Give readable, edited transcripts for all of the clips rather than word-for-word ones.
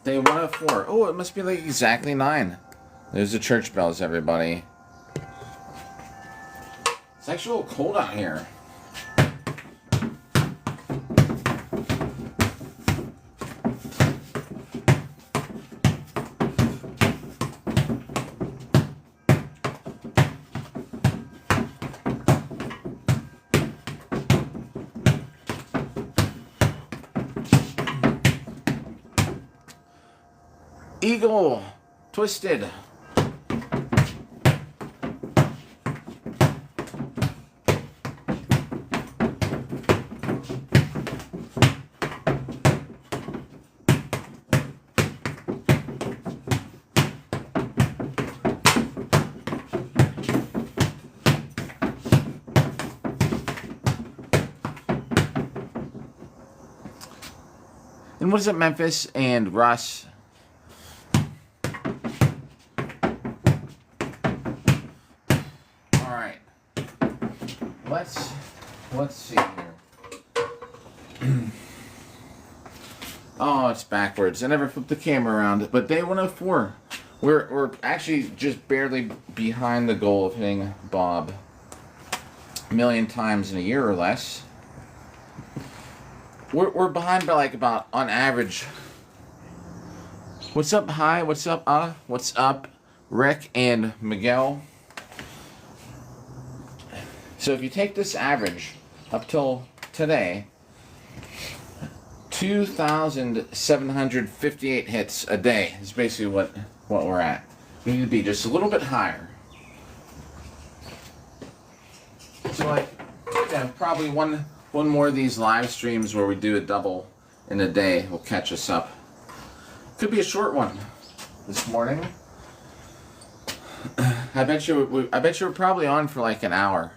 Day 104. Oh, it must be like exactly 9. There's the church bells, everybody. It's actually a little cold out here. Eagle, twisted. And what is it, Memphis and Russ? Let's see here. Oh, it's backwards. I never flipped the camera around. But day 104, we're actually just barely behind the goal of hitting Bob a million times in a year or less. We're behind by like about, on average. What's up, hi? What's up, What's up, Rick and Miguel? So if you take this average up till today, 2,758 hits a day is basically what we're at. We need to be just a little bit higher. So like, yeah, probably one more of these live streams where we do a double in a day will catch us up. Could be a short one this morning. I bet you we're probably on for like an hour.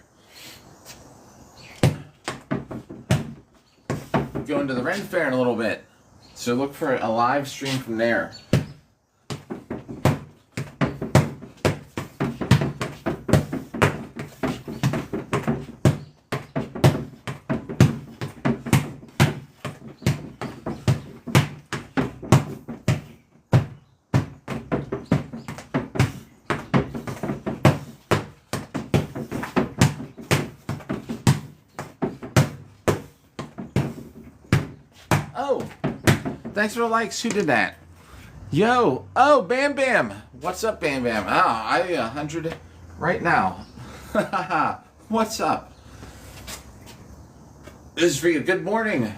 Going to the Ren Fair in a little bit, so look for a live stream from there. Oh, thanks for the likes. Who did that? Yo, oh, Bam Bam. What's up, Bam Bam? Oh, I 100 right now. What's up? This is for you. Good morning.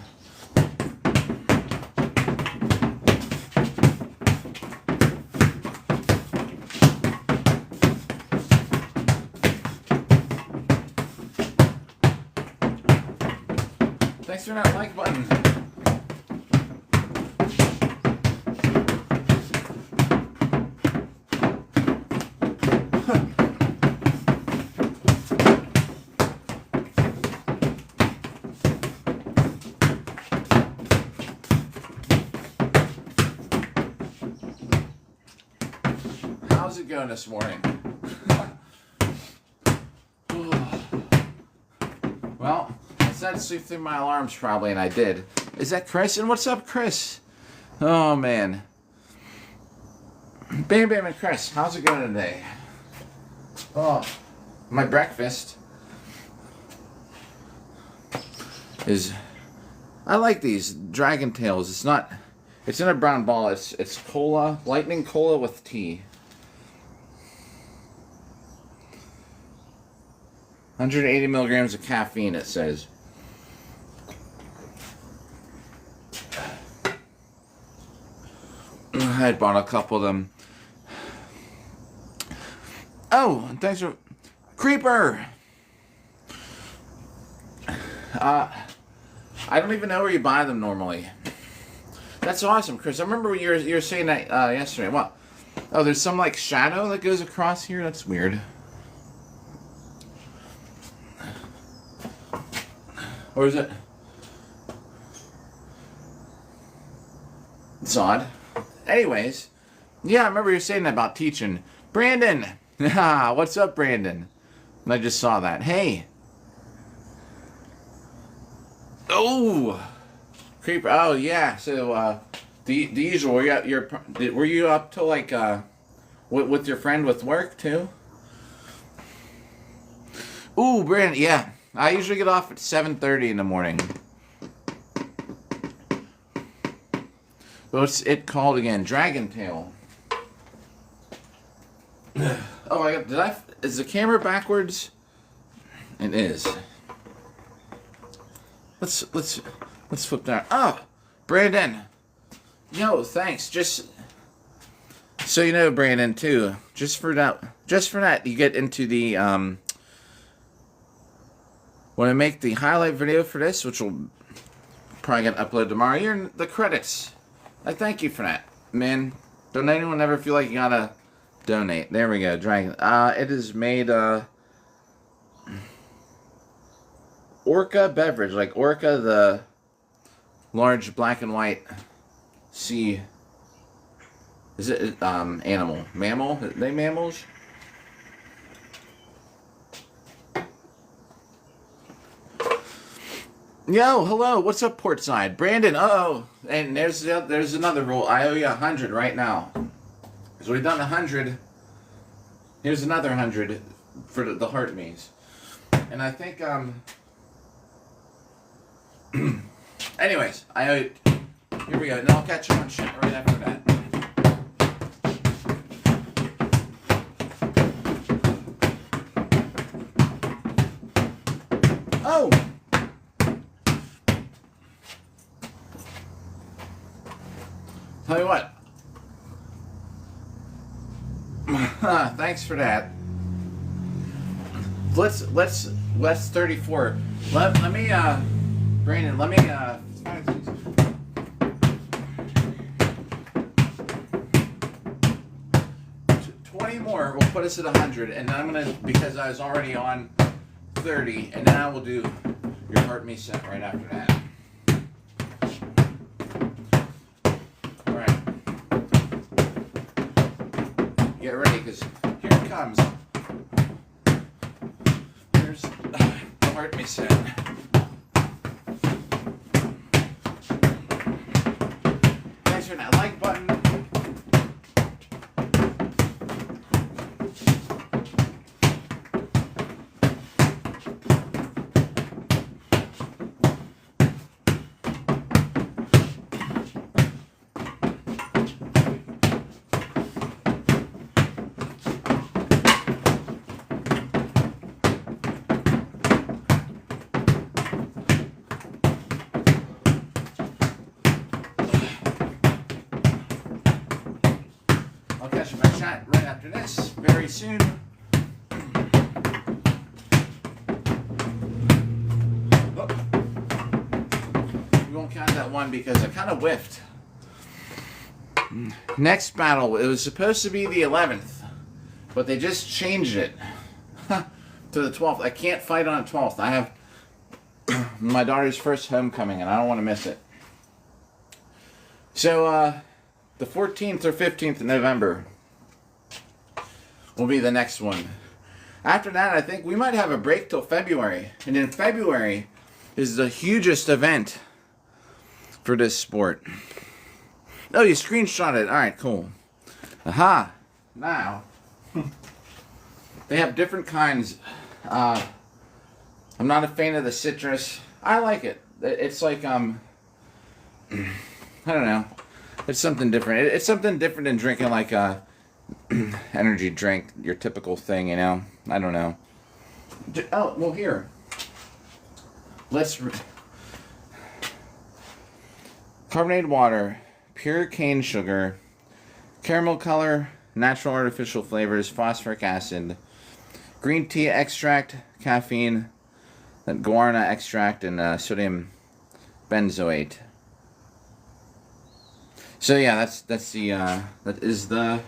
Thanks for that like button. How's it going this morning? Well, I said sleep through my alarms probably, and I did. Is that Chris? And what's up, Chris? Oh, man. Bam Bam and Chris, how's it going today? Oh, my breakfast is... I like these Dragon Tails. It's in a brown ball. It's cola, lightning cola with tea. 180 milligrams of caffeine, it says. I had bought a couple of them. Oh, thanks for... Creeper! I don't even know where you buy them normally. That's awesome, Chris. I remember you were saying that yesterday. What? Oh, there's some like shadow that goes across here? That's weird. Or is it? It's odd. Anyways, yeah, I remember you were saying that about teaching. Brandon! What's up, Brandon? And I just saw that. Hey! Oh! Creeper. Oh, yeah. So, The usual. Were you up till like with your friend with work too? Ooh, Brandon. Yeah, I usually get off at 7:30 in the morning. What's it called again? Dragon Tail. Oh my god! Is the camera backwards? It is. Let's flip that. Oh, Brandon. Yo, thanks. Just so you know, Brandon, too. Just for that, you get into the when I make the highlight video for this, which will probably get uploaded tomorrow. You're in the credits. I thank you for that, man. Don't anyone ever feel like you gotta donate? There we go, Dragon. It is made Orca beverage, like Orca, the large black and white sea. Is it animal? Mammal? Are they mammals? Yo, hello. What's up, Portside? Brandon. Oh, and there's another rule. I owe you 100 right now. So we've done 100. Here's another 100 for the heart maze. And I think anyways, I owe you. Here we go. Now I'll catch you on shit right after that. Oh. Tell you what. Thanks for that. Let's 34. Let me Brandon, let me 20 more will put us at 100, and then I'm gonna, because I was already on 30, and then I will do your heart me set right after that. Get ready, because here it comes. Here's the heart me set. Thanks for that like button. I'll catch my shot right after this, very soon. Oh. We won't count that one because I kind of whiffed. Next battle, it was supposed to be the 11th, but they just changed it to the 12th. I can't fight on the 12th. I have my daughter's first homecoming, and I don't want to miss it. So, the 14th or 15th of November will be the next one. After that, I think we might have a break till February. And in February is the hugest event for this sport. Oh, you screenshot it. Alright, cool. Aha. Now, they have different kinds. I'm not a fan of the citrus. I like it. It's like, I don't know. It's something different. It's something different than drinking like a energy drink, your typical thing, you know? I don't know. Oh, well, here. Carbonated water, pure cane sugar, caramel color, natural artificial flavors, phosphoric acid, green tea extract, caffeine, guarana extract, and sodium benzoate. So yeah, that's the that is the.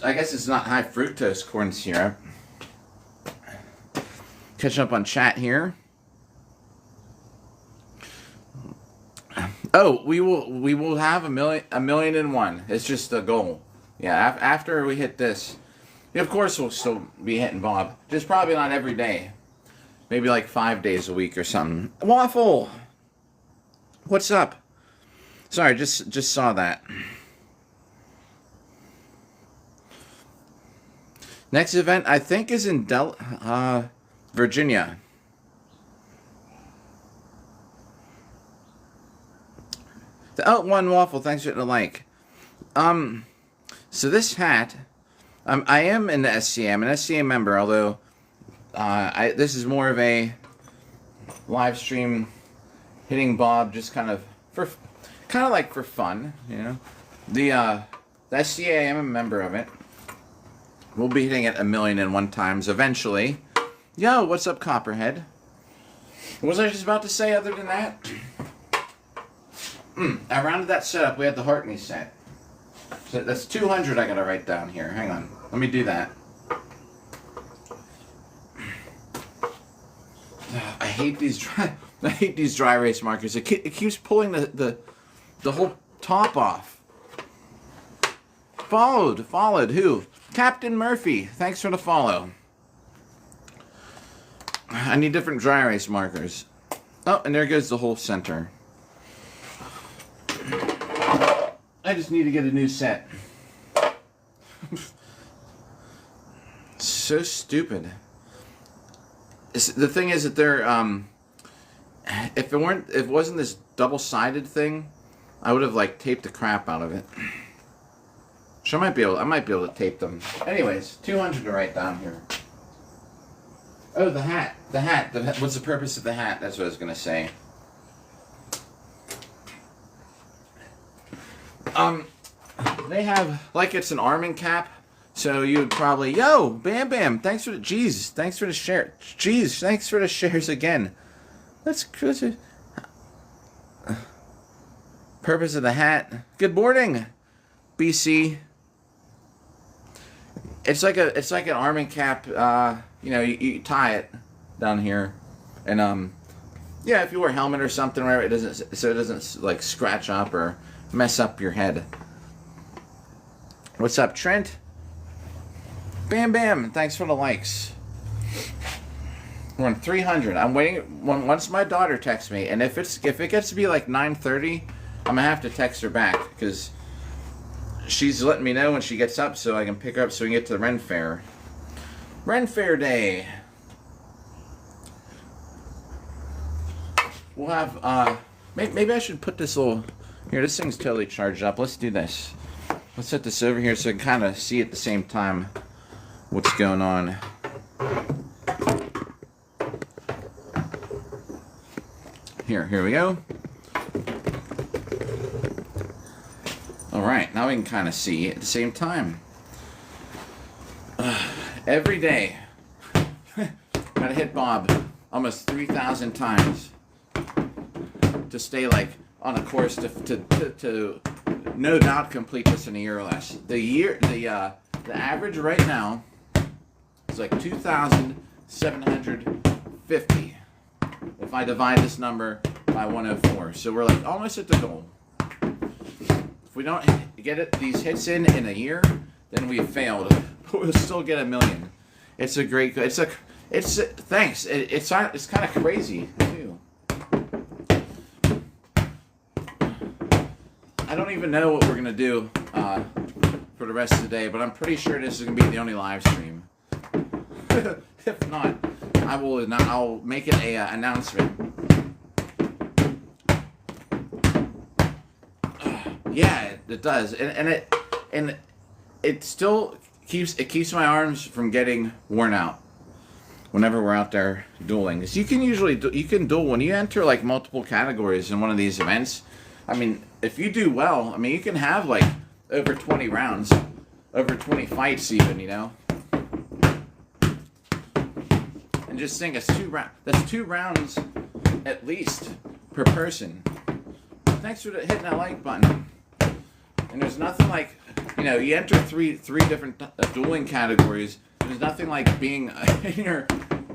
I guess it's not high fructose corn syrup. Catching up on chat here. Oh, we will have a million and one. It's just a goal. Yeah, after we hit this, of course we'll still be hitting Bob. Just probably not every day. Maybe like 5 days a week or something. Waffle. What's up? Sorry, just saw that. Next event, I think, is in Virginia. Oh, one waffle. Thanks for the like. So this hat, I am in the SCA. I'm an SCA member, although this is more of a live stream hitting Bob, just kind of like for fun, you know. The SCA, I am a member of it. We'll be hitting it 1,000,001 times eventually. Yo, what's up, Copperhead? What was I just about to say other than that? I rounded that setup. We had the Hartney set. So that's 200 I gotta write down here. Hang on. Let me do that. I hate these dry erase markers. It keeps pulling the whole top off. Followed. Who? Captain Murphy. Thanks for the follow. I need different dry erase markers. Oh, and there goes the whole center. I just need to get a new set. So stupid. The thing is that they're if it wasn't this double-sided thing, I would have like taped the crap out of it. So I might be able to tape them. Anyways, 200 to write down here. Oh, the hat. What's the purpose of the hat? That's what I was gonna say. They have, like, it's an arming cap, so you would probably, yo, Bam Bam, thanks for the share. Jeez, thanks for the shares again. That's good. Purpose of the hat. Good morning, BC. It's like an arming cap. You know, you tie it down here, and yeah, if you wear a helmet or something, where it doesn't like scratch up or mess up your head. What's up, Trent? Bam Bam, thanks for the likes. We're on 300. I'm waiting. Once my daughter texts me, and if it gets to be like 9:30, I'm gonna have to text her back because she's letting me know when she gets up so I can pick her up so we can get to the Ren Fair. Ren Fair Day. We'll have maybe I should put this little here. This thing's totally charged up. Let's do this. Let's set this over here so I can kind of see at the same time what's going on. Here we go. Alright, now we can kind of see at the same time. Every day, gotta hit Bob almost 3,000 times to stay like on a course to no doubt complete this in a year or less. The average right now is like 2,750 if I divide this number by 104. So we're like almost at the goal. If we don't get these hits in a year, then we have failed. But we'll still get 1,000,000. It's a great. Thanks. It's kind of crazy too. I don't even know what we're gonna do for the rest of the day, but I'm pretty sure this is gonna be the only live stream. If not, I'll make it a announcement. Yeah, it does, and it still keeps my arms from getting worn out whenever we're out there dueling. Because you can duel when you enter like multiple categories in one of these events. I mean, if you do well, I mean, you can have like over 20 rounds, over 20 fights even, you know. And just think, it's that's 2 rounds at least per person. Thanks for hitting that like button. And there's nothing like, you know, you enter three different dueling categories. There's nothing like being in your,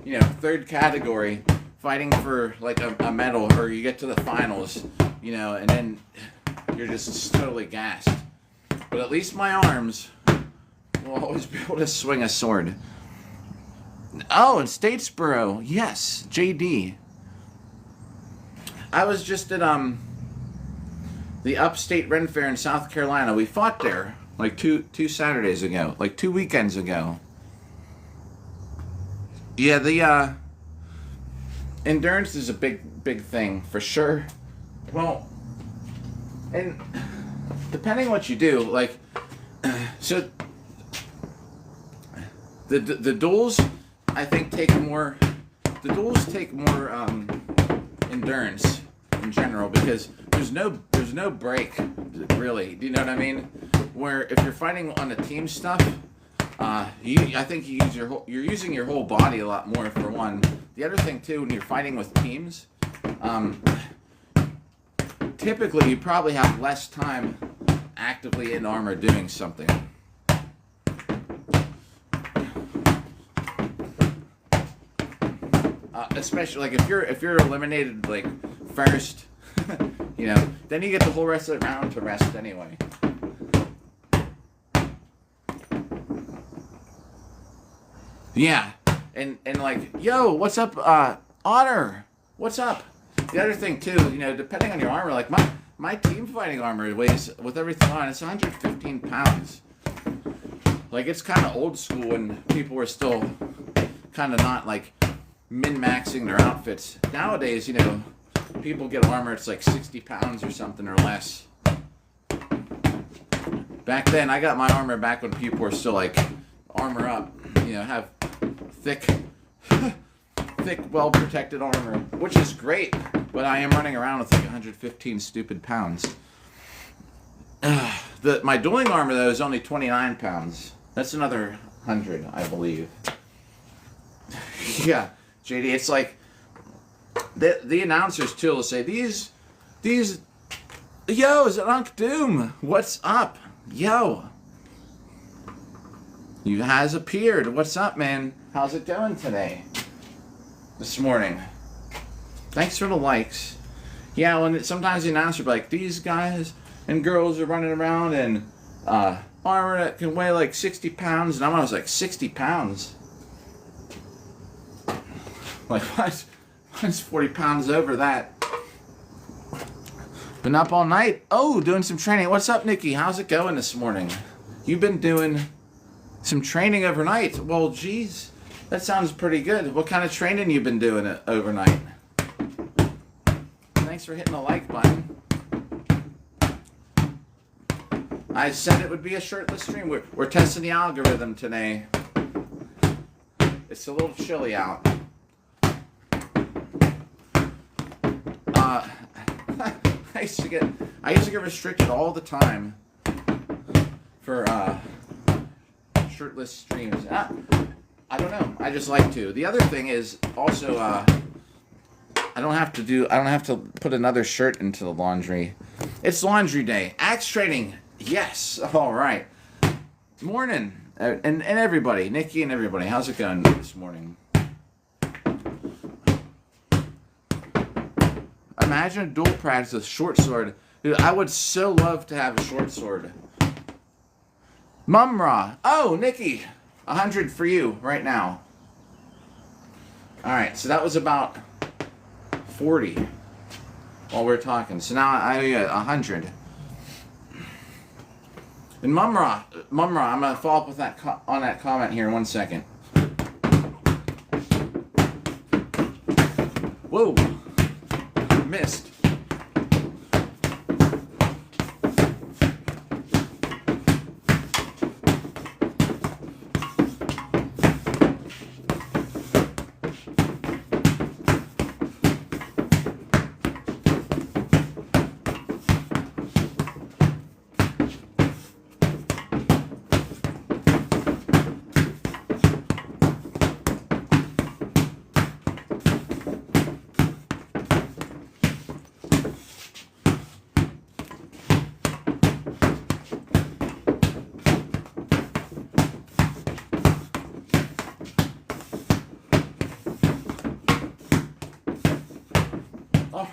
you know, 3rd category, fighting for like a medal, or you get to the finals, you know, and then you're just totally gassed. But at least my arms will always be able to swing a sword. Oh, in Statesboro, yes, JD. I was just at the Upstate Ren Fair in South Carolina. We fought there like two Saturdays ago, like 2 weekends ago. Yeah, the endurance is a big thing for sure. Well, and depending what you do, like, so the duels, I think take more endurance in general, because there's no break really. Do you know what I mean? Where if you're fighting on the team stuff, I think you're using your whole body a lot more, for one. The other thing too, when you're fighting with teams, typically you probably have less time actively in armor doing something. Especially like if you're eliminated like first, you know, then you get the whole rest of the round to rest anyway. Yeah, and like, yo, what's up, Honor? What's up? The other thing too, you know, depending on your armor, like my team fighting armor weighs, with everything on, it's 115 pounds. Like, it's kind of old school when people were still kind of not like min-maxing their outfits. Nowadays, you know, people get armor, it's like 60 pounds or something or less. Back then, I got my armor back when people were still like armor up, you know, have thick, well-protected armor, which is great, but I am running around with like 115 stupid pounds. My dueling armor, though, is only 29 pounds. That's another 100, I believe. Yeah. JD, it's like the announcers too will say these yo, is it Unc Doom? What's up? Yo. You has appeared. What's up, man? How's it going today? This morning. Thanks for the likes. Yeah, when sometimes the announcer will be like, these guys and girls are running around in armor that can weigh like 60 pounds, and I'm always like, 60 pounds? Like, mine's 40 pounds over that. Been up all night. Oh, doing some training. What's up, Nikki? How's it going this morning? You've been doing some training overnight. Well, geez, that sounds pretty good. What kind of training you been doing overnight? Thanks for hitting the like button. I said it would be a shirtless stream. We're testing the algorithm today. It's a little chilly out. I used to get restricted all the time for shirtless streams. I don't know. I just like to. The other thing is also I don't have to put another shirt into the laundry. It's laundry day. Axe training. Yes. All right. Morning. And everybody, Nikki and everybody. How's it going this morning? Imagine a dual practice with short sword. Dude, I would so love to have a short sword. Mumra. Oh, Nikki. 100 for you right now. Alright, so that was about 40 while we're talking. So now I got 100. And Mumra, I'm going to follow up with on that comment here in 1 second. Whoa. Missed.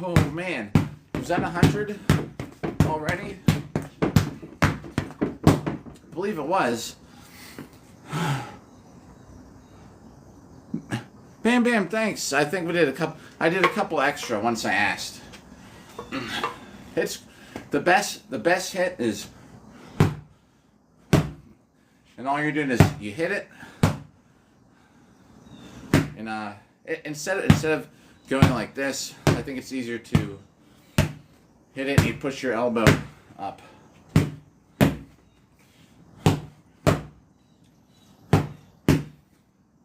Oh man, was that 100 already? I believe it was. Bam Bam, thanks. I think we did a couple. I did a couple extra once I asked. The best hit is, and all you're doing is you hit it, and instead of going like this, I think it's easier to hit it and you push your elbow up.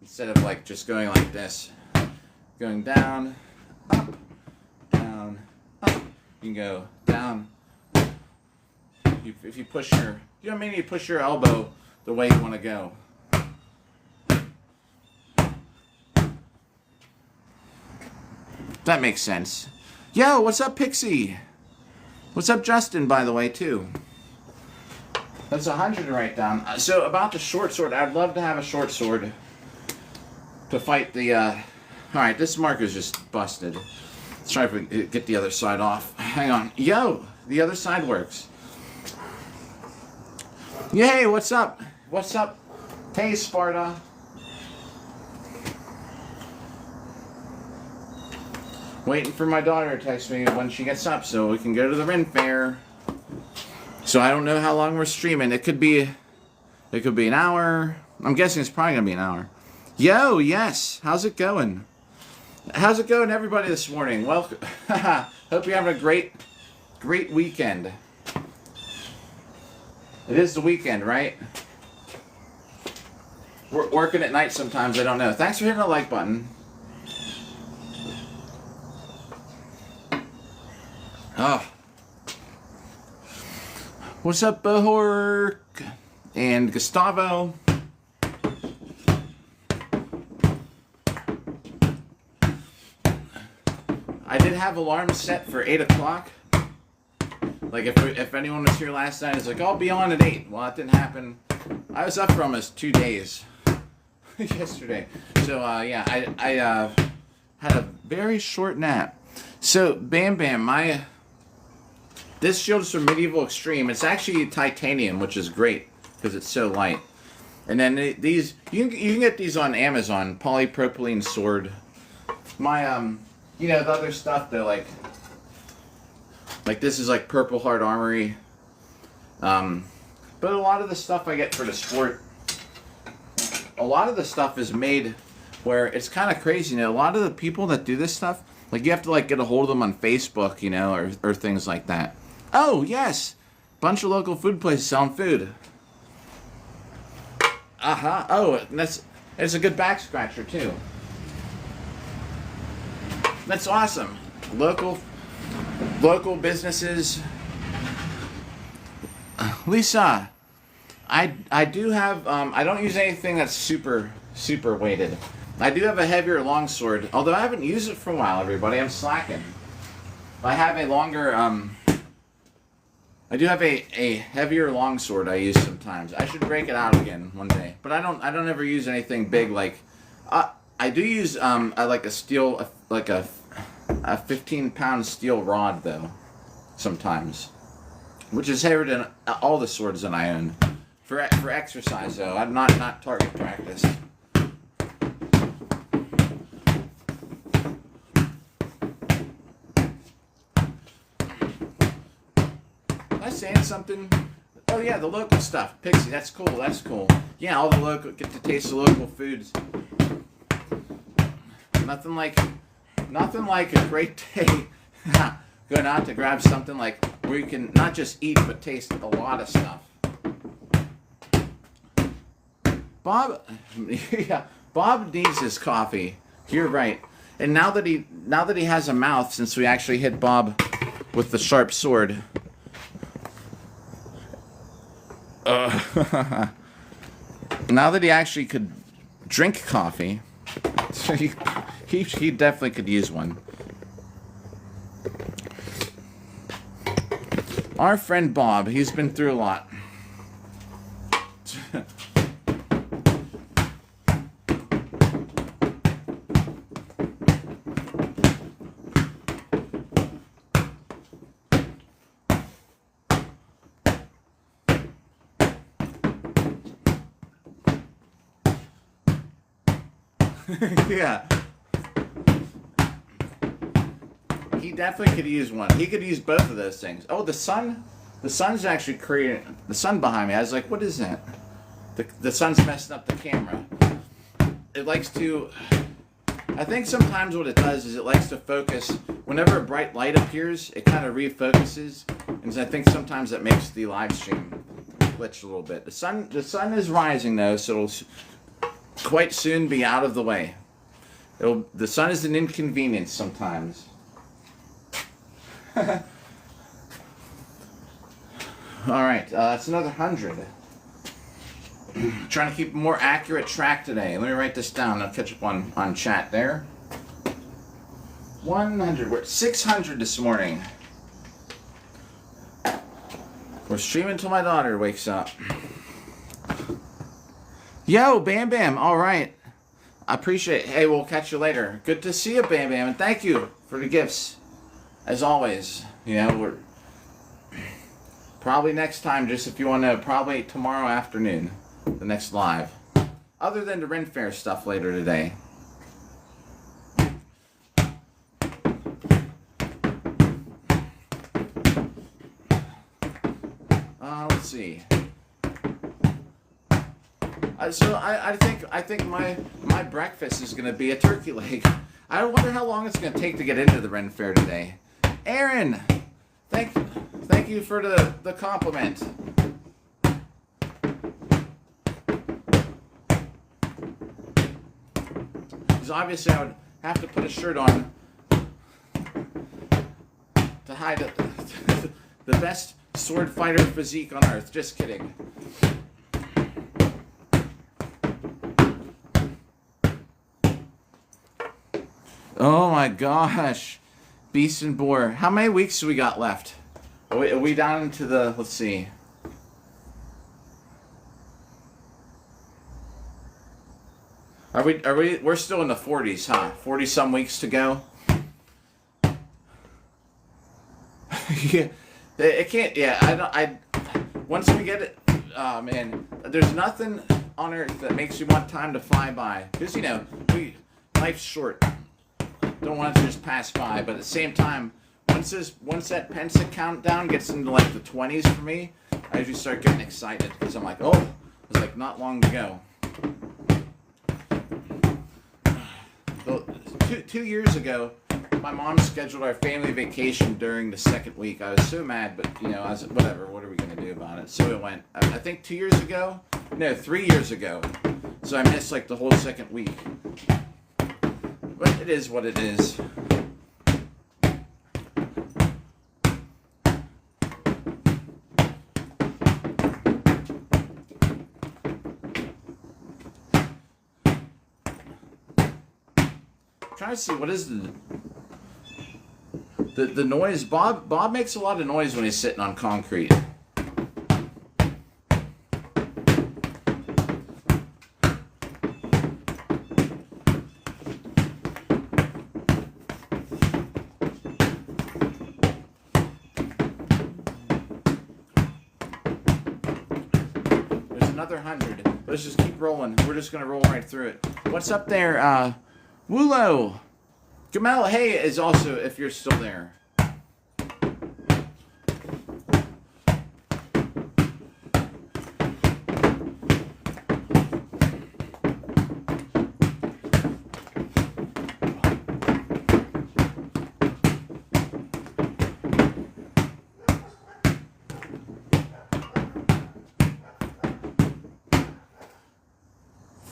Instead of like just going like this, going down, up, down, up. You can go down. If you push your, you know what I mean? You push your elbow the way you want to go. That makes sense. Yo, what's up, Pixie? What's up, Justin, by the way, too? That's 100 to write down. So, about the short sword, I'd love to have a short sword to fight the, Alright, this marker's just busted. Let's try to get the other side off. Hang on. Yo, the other side works. Yay, what's up? What's up? Hey, Sparta. Waiting for my daughter to text me when she gets up so we can go to the Ren Fair. So I don't know how long we're streaming. It could be an hour. I'm guessing it's probably gonna be an hour. Yo, yes. How's it going? How's it going, everybody, this morning? Welcome. Hope you're having a great weekend. It is the weekend, right? We're working at night sometimes. I don't know. Thanks for hitting the like button. Oh. What's up, Bohork? And Gustavo? I did have alarms set for 8 o'clock. Like, if anyone was here last night, it's like, I'll be on at 8. Well, that didn't happen. I was up for almost 2 days yesterday. So, yeah, I had a very short nap. So, Bam Bam, this shield is from Medieval Extreme. It's actually titanium, which is great because it's so light. And then these, you can get these on Amazon. Polypropylene sword. My, you know, the other stuff, though, like this is like Purple Heart Armory. But a lot of the stuff I get for the sport, a lot of the stuff is made where it's kind of crazy. You know, a lot of the people that do this stuff, like you have to like get a hold of them on Facebook, you know, or things like that. Oh, yes. Bunch of local food places selling food. Uh-huh. Oh, it's a good back scratcher, too. That's awesome. Local businesses. Lisa, I do have, I don't use anything that's super weighted. I do have a heavier longsword, although I haven't used it for a while, everybody. I'm slacking. I have a longer, I do have a heavier longsword I use sometimes. I should break it out again one day. But I don't ever use anything big like, I do use, like a steel, like a 15-pound steel rod, though, sometimes. Which is heavier than all the swords that I own. For exercise, though. I'm not target practice. Am I saying something? Oh yeah, the local stuff. Pixie, that's cool, that's cool. Yeah, all the local, get to taste the local foods. Nothing like a great day going out to grab something like where you can not just eat but taste a lot of stuff. Bob, yeah, Bob needs his coffee. You're right. And now that he has a mouth, since we actually hit Bob with the sharp sword. Now that he actually could drink coffee, so he definitely could use one. Our friend Bob, he's been through a lot. Yeah. He definitely could use one. He could use both of those things. Oh, the sun's actually creating, the sun behind me. I was like, what is that? The sun's messing up the camera. It likes to, I think sometimes what it does is it likes to focus, whenever a bright light appears, it kind of refocuses. And I think sometimes that makes the live stream glitch a little bit. The sun is rising though, so it'll quite soon be out of the way. The sun is an inconvenience sometimes. All right, that's another 100. Trying to keep a more accurate track today. Let me write this down. I'll catch up on chat there. 100. We're at 600 this morning. We're streaming till my daughter wakes up. Yo, Bam Bam. All right. I appreciate it. Hey, we'll catch you later. Good to see you, Bam Bam, and thank you for the gifts. As always, you know, we're probably next time, just if you want to know, probably tomorrow afternoon, the next live. Other than the Ren Fair stuff later today. Let's see. So I think my breakfast is gonna be a turkey leg. I wonder how long it's gonna take to get into the Ren Fair today. Aaron, thank you for the compliment. Because obviously I would have to put a shirt on to hide the best sword fighter physique on earth. Just kidding. Oh my gosh. Beast and Boar. How many weeks do we got left? Are we down into the, let's see. We're still in the 40s, huh? 40 some weeks to go. Yeah. It can't, yeah, once we get it, oh man, there's nothing on earth that makes you want time to fly by. Because, you know, life's short. Don't want it to just pass by, but at the same time, once that Pensa countdown gets into like the 20s for me, I usually start getting excited because I'm like, oh, it was like not long to go. Well, 2 years ago, my mom scheduled our family vacation during the second week. I was so mad, but you know, I was whatever. What are we gonna do about it? So it went. I think 2 years ago, no, 3 years ago. So I missed like the whole second week. But it is what it is. I'm trying to see what is the noise. Bob makes a lot of noise when he's sitting on concrete. Another 100. Let's just keep rolling. We're just gonna roll right through it. What's up there, Wulo? Gamal, hey, is also, if you're still there.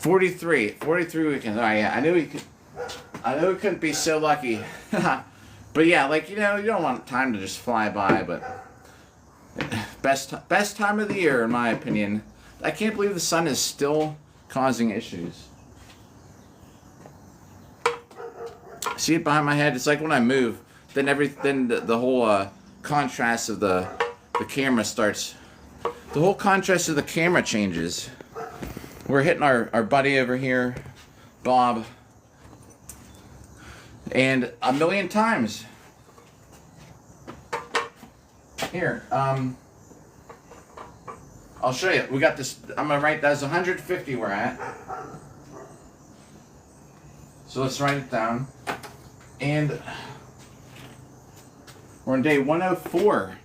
Forty-three weekends. Oh yeah, I knew we couldn't be so lucky. But yeah, like, you know, you don't want time to just fly by, but best time of the year in my opinion. I can't believe the sun is still causing issues. See it behind my head? It's like when I move, then the whole contrast of the camera starts. The whole contrast of the camera changes. We're hitting our buddy over here, Bob, and a million times. Here, I'll show you. We got this. I'm gonna write. That's 150 we're at. So let's write it down. And We're on day 104.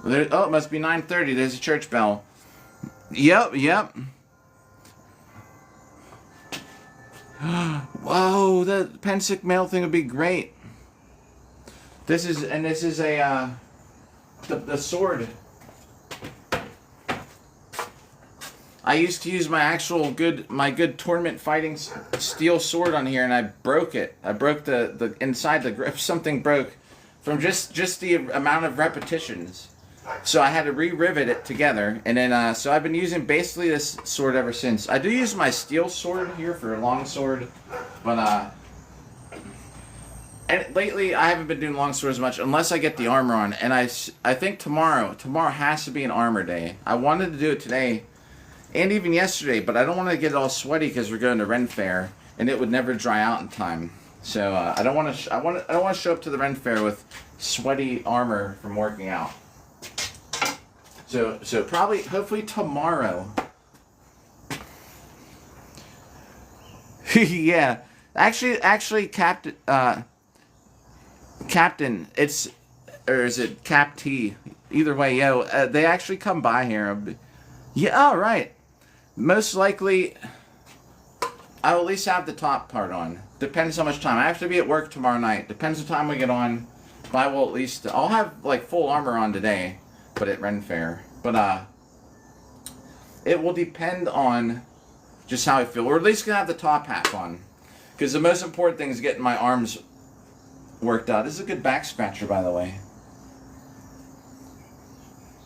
Oh, it must be 9:30. There's a church bell. Yep. Whoa, the Pensick mail thing would be great. This is a the sword. I used to use my good tournament fighting steel sword on here, and I broke it. I broke the inside the grip. Something broke from just the amount of repetitions. So I had to re-rivet it together, and then so I've been using basically this sword ever since. I do use my steel sword here for a long sword, but and lately I haven't been doing long swords much unless I get the armor on. And I think tomorrow has to be an armor day. I wanted to do it today. And even yesterday, but I don't want to get it all sweaty because we're going to Ren Fair, and it would never dry out in time. So I don't want to. I don't want to show up to the Ren Fair with sweaty armor from working out. So probably, hopefully tomorrow. Yeah, actually, Captain, it's, or is it Cap T? Either way, they actually come by here. Yeah, all right. Most likely, I'll at least have the top part on. Depends how much time. I have to be at work tomorrow night. Depends what time we get on. But I will at least, I'll have like full armor on today, but at Ren Fair. But it will depend on just how I feel. We're at least gonna have the top half on, because the most important thing is getting my arms worked out. This is a good back scratcher, by the way.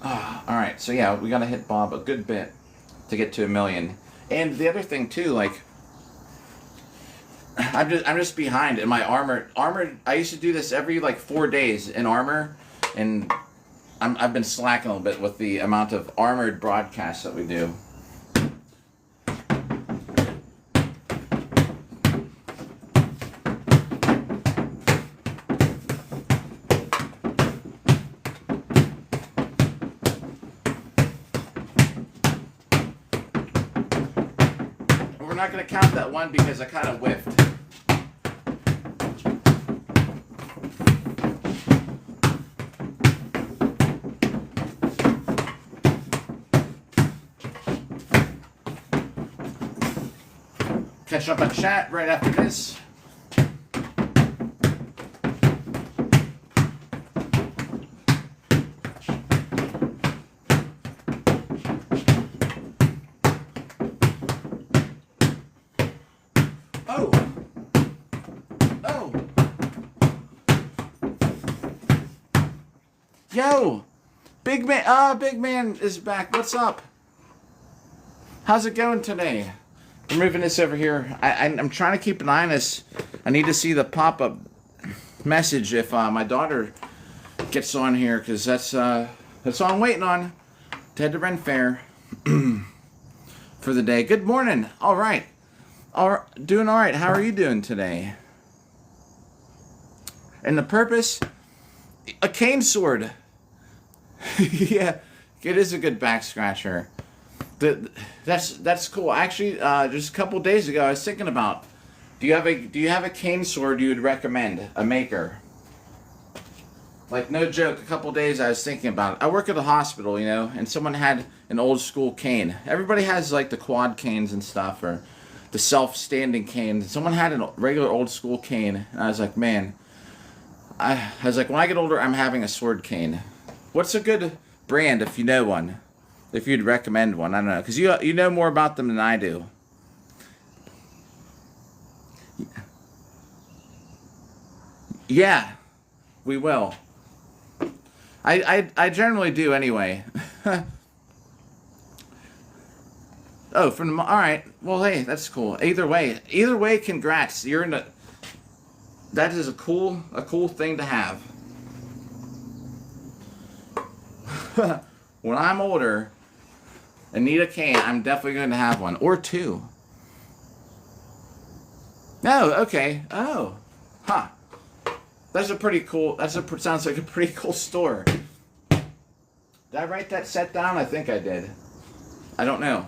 Alright, so yeah, we gotta hit Bob a good bit to get to 1 million. And the other thing too, like, I'm just behind in my armor. I used to do this every like 4 days in armor, and I've been slacking a little bit with the amount of armored broadcasts that we do. We're not going to count that one because I kind of whiffed. Catch up on chat right after this. Yo, big man is back. What's up? How's it going today? We're moving this over here. I'm trying to keep an eye on this. I need to see the pop-up message if my daughter gets on here, because that's all I'm waiting on to head to Ren Fair for the day. Good morning. All right. Doing all right. How are you doing today? And the purpose, a cane sword. Yeah, it is a good back scratcher. That's cool. Actually, just a couple days ago, I was thinking about, do you have a cane sword you would recommend, a maker? Like, no joke, a couple days I was thinking about it. I work at a hospital, you know, and someone had an old school cane. Everybody has like the quad canes and stuff, or the self-standing canes. Someone had a regular old school cane, and I was like, man, I was like, when I get older, I'm having a sword cane. What's a good brand if you know one? If you'd recommend one, I don't know, because you know more about them than I do. Yeah, we will. I generally do anyway. Oh, from all right. Well, hey, that's cool. Either way, congrats. You're in the. That is a cool thing to have. When I'm older and need a cane, I'm definitely going to have one. Or two. No, okay. Oh. Huh. That's a pretty cool, sounds like a pretty cool store. Did I write that set down? I think I did. I don't know.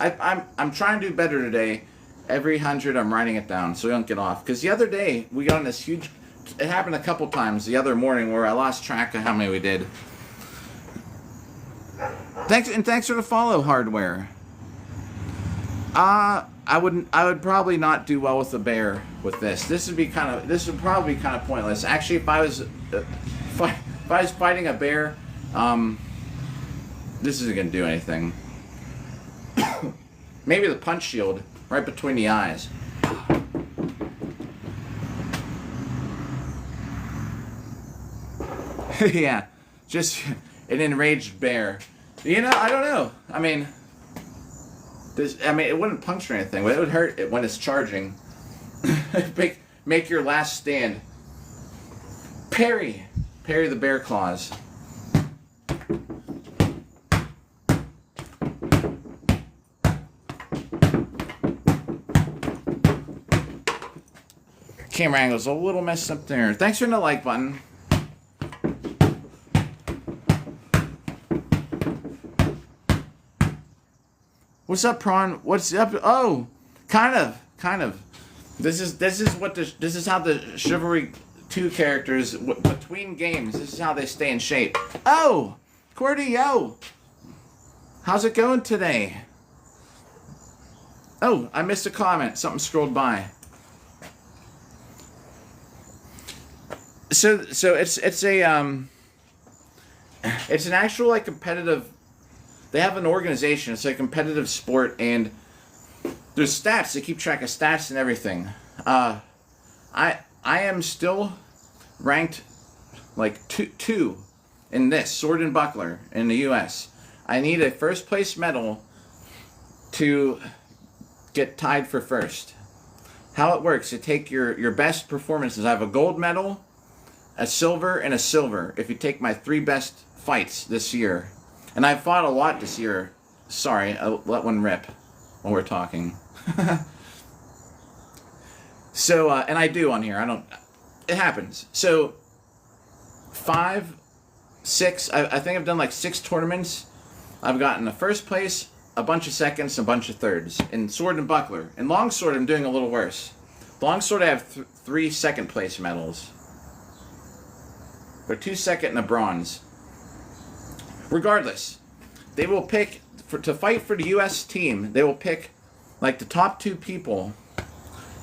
I'm trying to do better today. Every 100 I'm writing it down so we don't get off. Because the other day we got on this huge it happened a couple times the other morning where I lost track of how many we did. Thanks for the follow, Hardware. I would probably not do well with the bear with this. This would probably be kind of pointless. Actually, if I was fighting a bear, this isn't gonna do anything. Maybe the punch shield right between the eyes. Yeah, just an enraged bear. You know, I don't know. I mean, it wouldn't puncture anything, but it would hurt it when it's charging. Make your last stand. Parry the bear claws. Camera angle's a little messed up there. Thanks for the like button. What's up, Prawn? What's up? Oh, kind of. This is how the Chivalry 2 characters between games. This is how they stay in shape. Oh, Cordy, yo, how's it going today? Oh, I missed a comment. Something scrolled by. So it's an actual like competitive. They have an organization. It's a competitive sport, and there's stats. They keep track of stats and everything. I am still ranked like two in this sword and buckler in the U.S. I need a first place medal to get tied for first. How it works? You take your best performances. I have a gold medal, a silver, and a silver. If you take my 3 best fights this year. And I fought a lot this year. Sorry, I let one rip while we're talking. So, and I do on here. It happens. So, 5, 6, I think I've done like 6 tournaments. I've gotten a first place, a bunch of seconds, a bunch of thirds. In sword and buckler. In longsword, I'm doing a little worse. Longsword, I have 3 second place medals. But 2 second and a bronze. Regardless, they will pick to fight for the U.S. team. They will pick like the top 2 people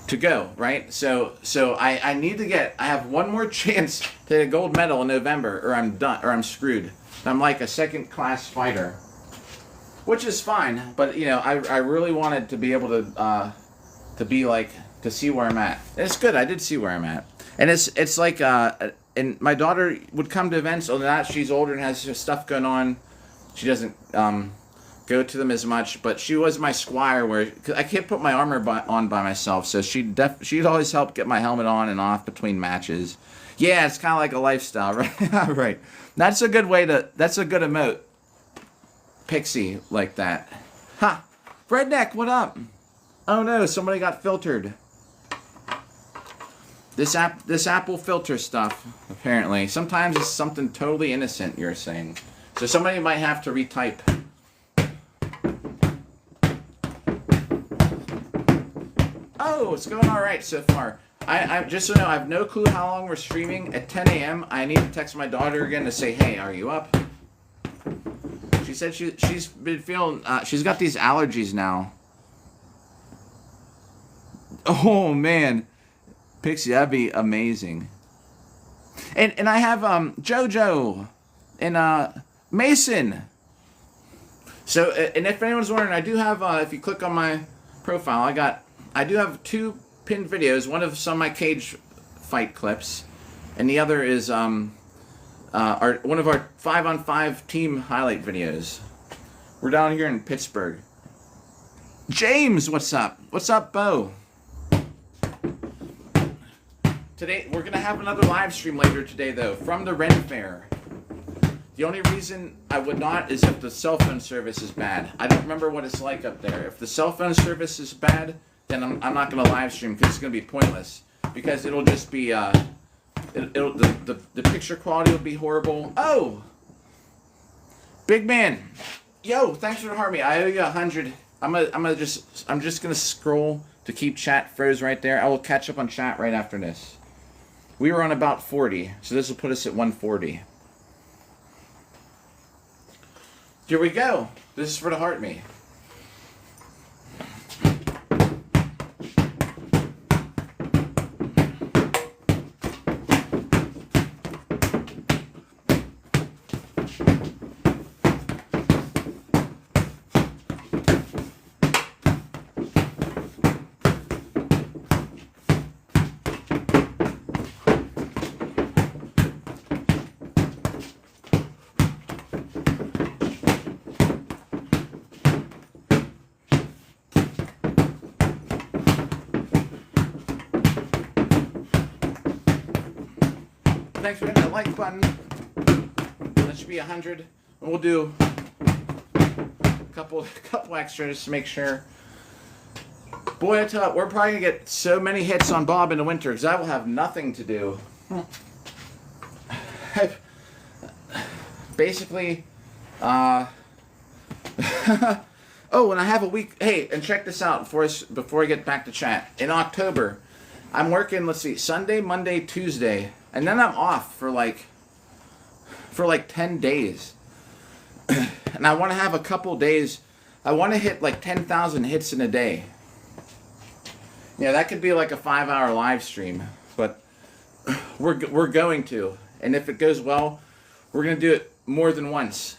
to go, right? So I need to get. I have one more chance to get a gold medal in November, or I'm done, or I'm screwed. I'm like a second class fighter, which is fine. But you know, I really wanted to be able to be like to see where I'm at. And it's good. I did see where I'm at, and it's like and my daughter would come to events. Other than that, she's older and has stuff going on. She doesn't go to them as much. But she was my squire, where cause I can't put my armor on by myself. So she'd always help get my helmet on and off between matches. Yeah, it's kind of like a lifestyle, right? Right. That's a good way to. That's a good emote. Pixie like that. Ha! Redneck, what up? Oh no, somebody got filtered. This Apple filter stuff, apparently. Sometimes it's something totally innocent, you're saying. So somebody might have to retype. Oh, it's going alright so far. I just so you know, I have no clue how long we're streaming. At 10 a.m., I need to text my daughter again to say, hey, are you up? She said she's been feeling, she's got these allergies now. Oh, man. Pixie, that'd be amazing. And I have Jojo and Mason. So and if anyone's wondering, I do have if you click on my profile, I do have 2 pinned videos. One of some of my cage fight clips, and the other is one of our 5-on-5 team highlight videos. We're down here in Pittsburgh. James, what's up? What's up, Bo? Today, we're going to have another live stream later today, though, from the Ren Fair. The only reason I would not is if the cell phone service is bad. I don't remember what it's like up there. If the cell phone service is bad, then I'm not going to live stream because it's going to be pointless. Because it'll just be, the picture quality will be horrible. Oh! Big man. Yo, thanks for harming me. I owe you 100. I'm just going to scroll to keep chat froze right there. I will catch up on chat right after this. We were on about 40, so this will put us at 140. Here we go. This is for the heart me. Thanks for hitting that like button. That should be 100. And we'll do a couple extras to make sure. Boy, I tell you, we're probably going to get so many hits on Bob in the winter because I will have nothing to do. Basically, oh, and I have a week. Hey, and check this out before I get back to chat. In October, I'm working, let's see, Sunday, Monday, Tuesday. And then I'm off for like 10 days. And I want to have a couple days. I want to hit like 10,000 hits in a day. Yeah, that could be like a 5-hour live stream. But we're going to. And if it goes well, we're going to do it more than once.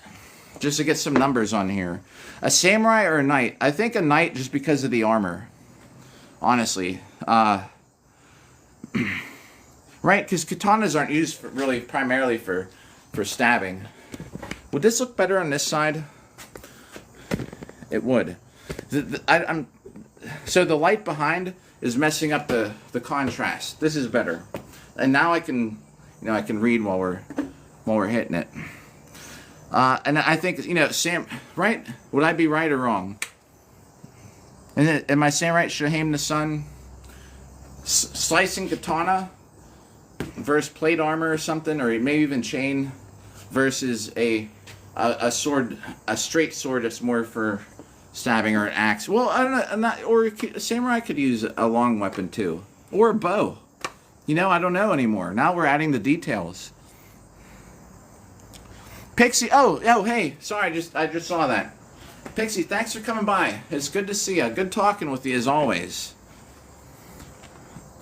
Just to get some numbers on here. A samurai or a knight? I think a knight just because of the armor. Honestly. Right, because katanas aren't used primarily for stabbing. Would this look better on this side? It would. So the light behind is messing up the contrast. This is better, and now I can read while we're hitting it. And I think Sam, right? Would I be right or wrong? And am I saying right? Shaheim the Sun, slicing katana versus plate armor or something, or maybe even chain versus a sword, a straight sword that's more for stabbing, or an axe. Well, I don't know, or a samurai could use a long weapon too, or a bow. I don't know anymore. Now we're adding the details. Pixie, oh, hey, sorry, I just saw that. Pixie, thanks for coming by. It's good to see you. Good talking with you as always.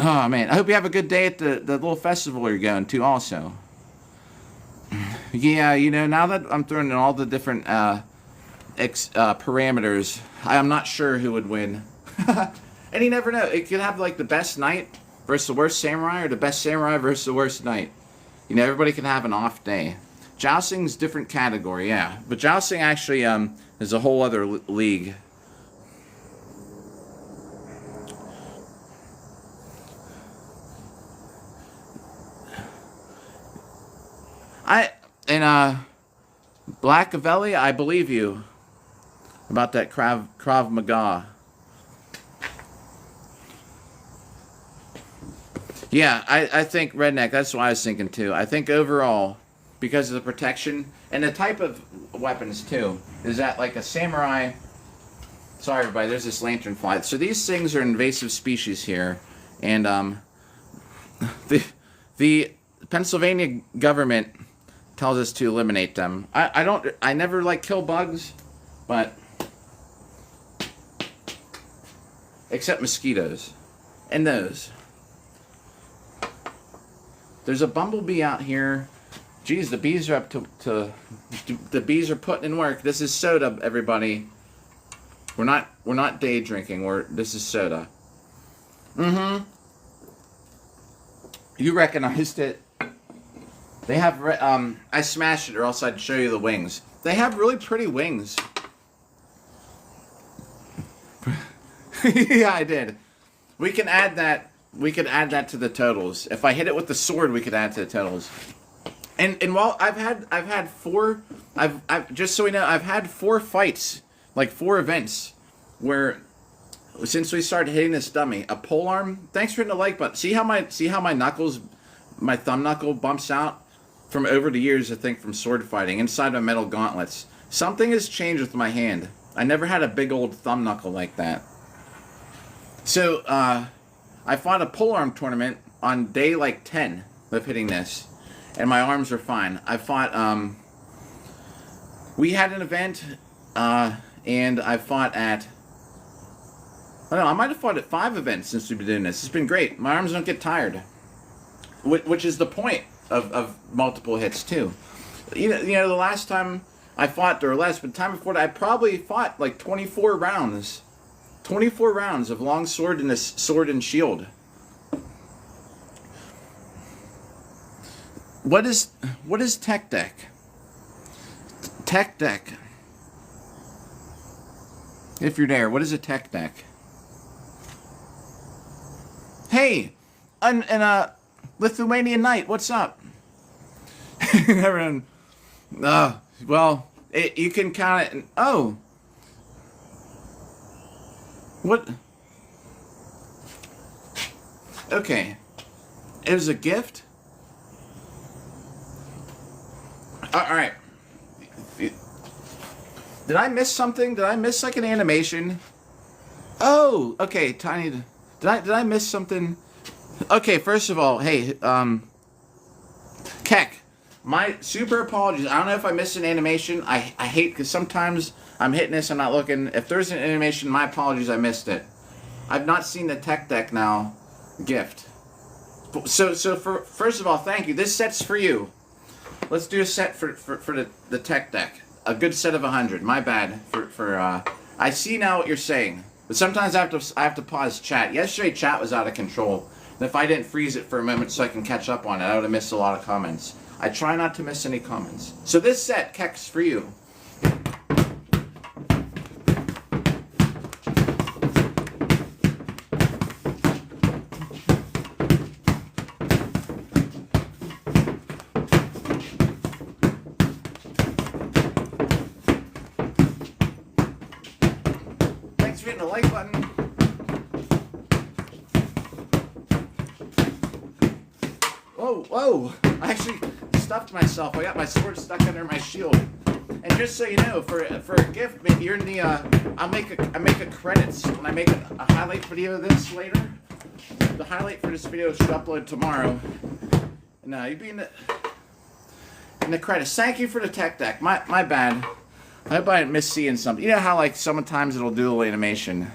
Oh, man. I hope you have a good day at the little festival you're going to also. Yeah, now that I'm throwing in all the different parameters, I'm not sure who would win. And you never know. It could have, like, the best knight versus the worst samurai, or the best samurai versus the worst knight. Everybody can have an off day. Jousting's different category, yeah. But jousting actually is a whole other league. Blackavelli, I believe you about that Krav Maga. Yeah, I think redneck. That's what I was thinking too. I think overall, because of the protection and the type of weapons too, is that like a samurai. Sorry, everybody. There's this lanternfly. So these things are invasive species here, and the Pennsylvania government tells us to eliminate them. I never like kill bugs, but except mosquitoes and those. There's a bumblebee out here. Geez, the bees are up to the bees are putting in work. This is soda, everybody. We're not day drinking. This is soda. Mm-hmm. You recognized it. They have, I smashed it or else I'd show you the wings. They have really pretty wings. Yeah, I did. We can add that. We could add that to the totals. If I hit it with the sword, we could add to the totals. And while I've had four, just so we know, I've had 4 fights, like 4 events, where since we started hitting this dummy, a polearm. Thanks for hitting the like button. See how my knuckles, my thumb knuckle bumps out from over the years, I think, from sword fighting inside my metal gauntlets. Something has changed with my hand. I never had a big old thumb knuckle like that. So I fought a polearm tournament on day like 10. of hitting this, and my arms are fine. I fought. We had an event, and I fought at. I don't know. I might have fought at 5 events since we've been doing this. It's been great. My arms don't get tired, which is the point of multiple hits too. You know, the last time I fought, or less, but the time before that, I probably fought like 24 rounds. 24 rounds of long sword and this sword and shield. What is tech deck? Tech deck. If you're there, what is a tech deck? Hey, and Lithuanian Knight, what's up? Everyone, well, you can count it. Oh, what? Okay, it was a gift. All right. Did I miss something? Did I miss like an animation? Oh, okay, tiny. Did I miss something? Okay, first of all, hey, Keck, my super apologies. I don't know if I missed an animation. I hate, because sometimes I'm hitting this, I'm not looking. If there's an animation, my apologies, I missed it. I've not seen the tech deck now gift. So for first of all, thank you. This set's for you. Let's do a set for the tech deck. A good set of 100. My bad for I see now what you're saying. But sometimes I have to pause chat. Yesterday chat was out of control. And if I didn't freeze it for a moment so I can catch up on it, I would have missed a lot of comments. I try not to miss any comments. So this set, Keck's for you. Thanks for hitting the like button. Whoa! I actually stuffed myself. I got my sword stuck under my shield. And just so you know, for a gift, maybe you're in the. I make a credits when I make a highlight video of this later. The highlight for this video should upload tomorrow. And you'd be in the credits. Thank you for the tech deck. My bad. I hope I didn't miss seeing something. You know how like sometimes it'll do a little animation.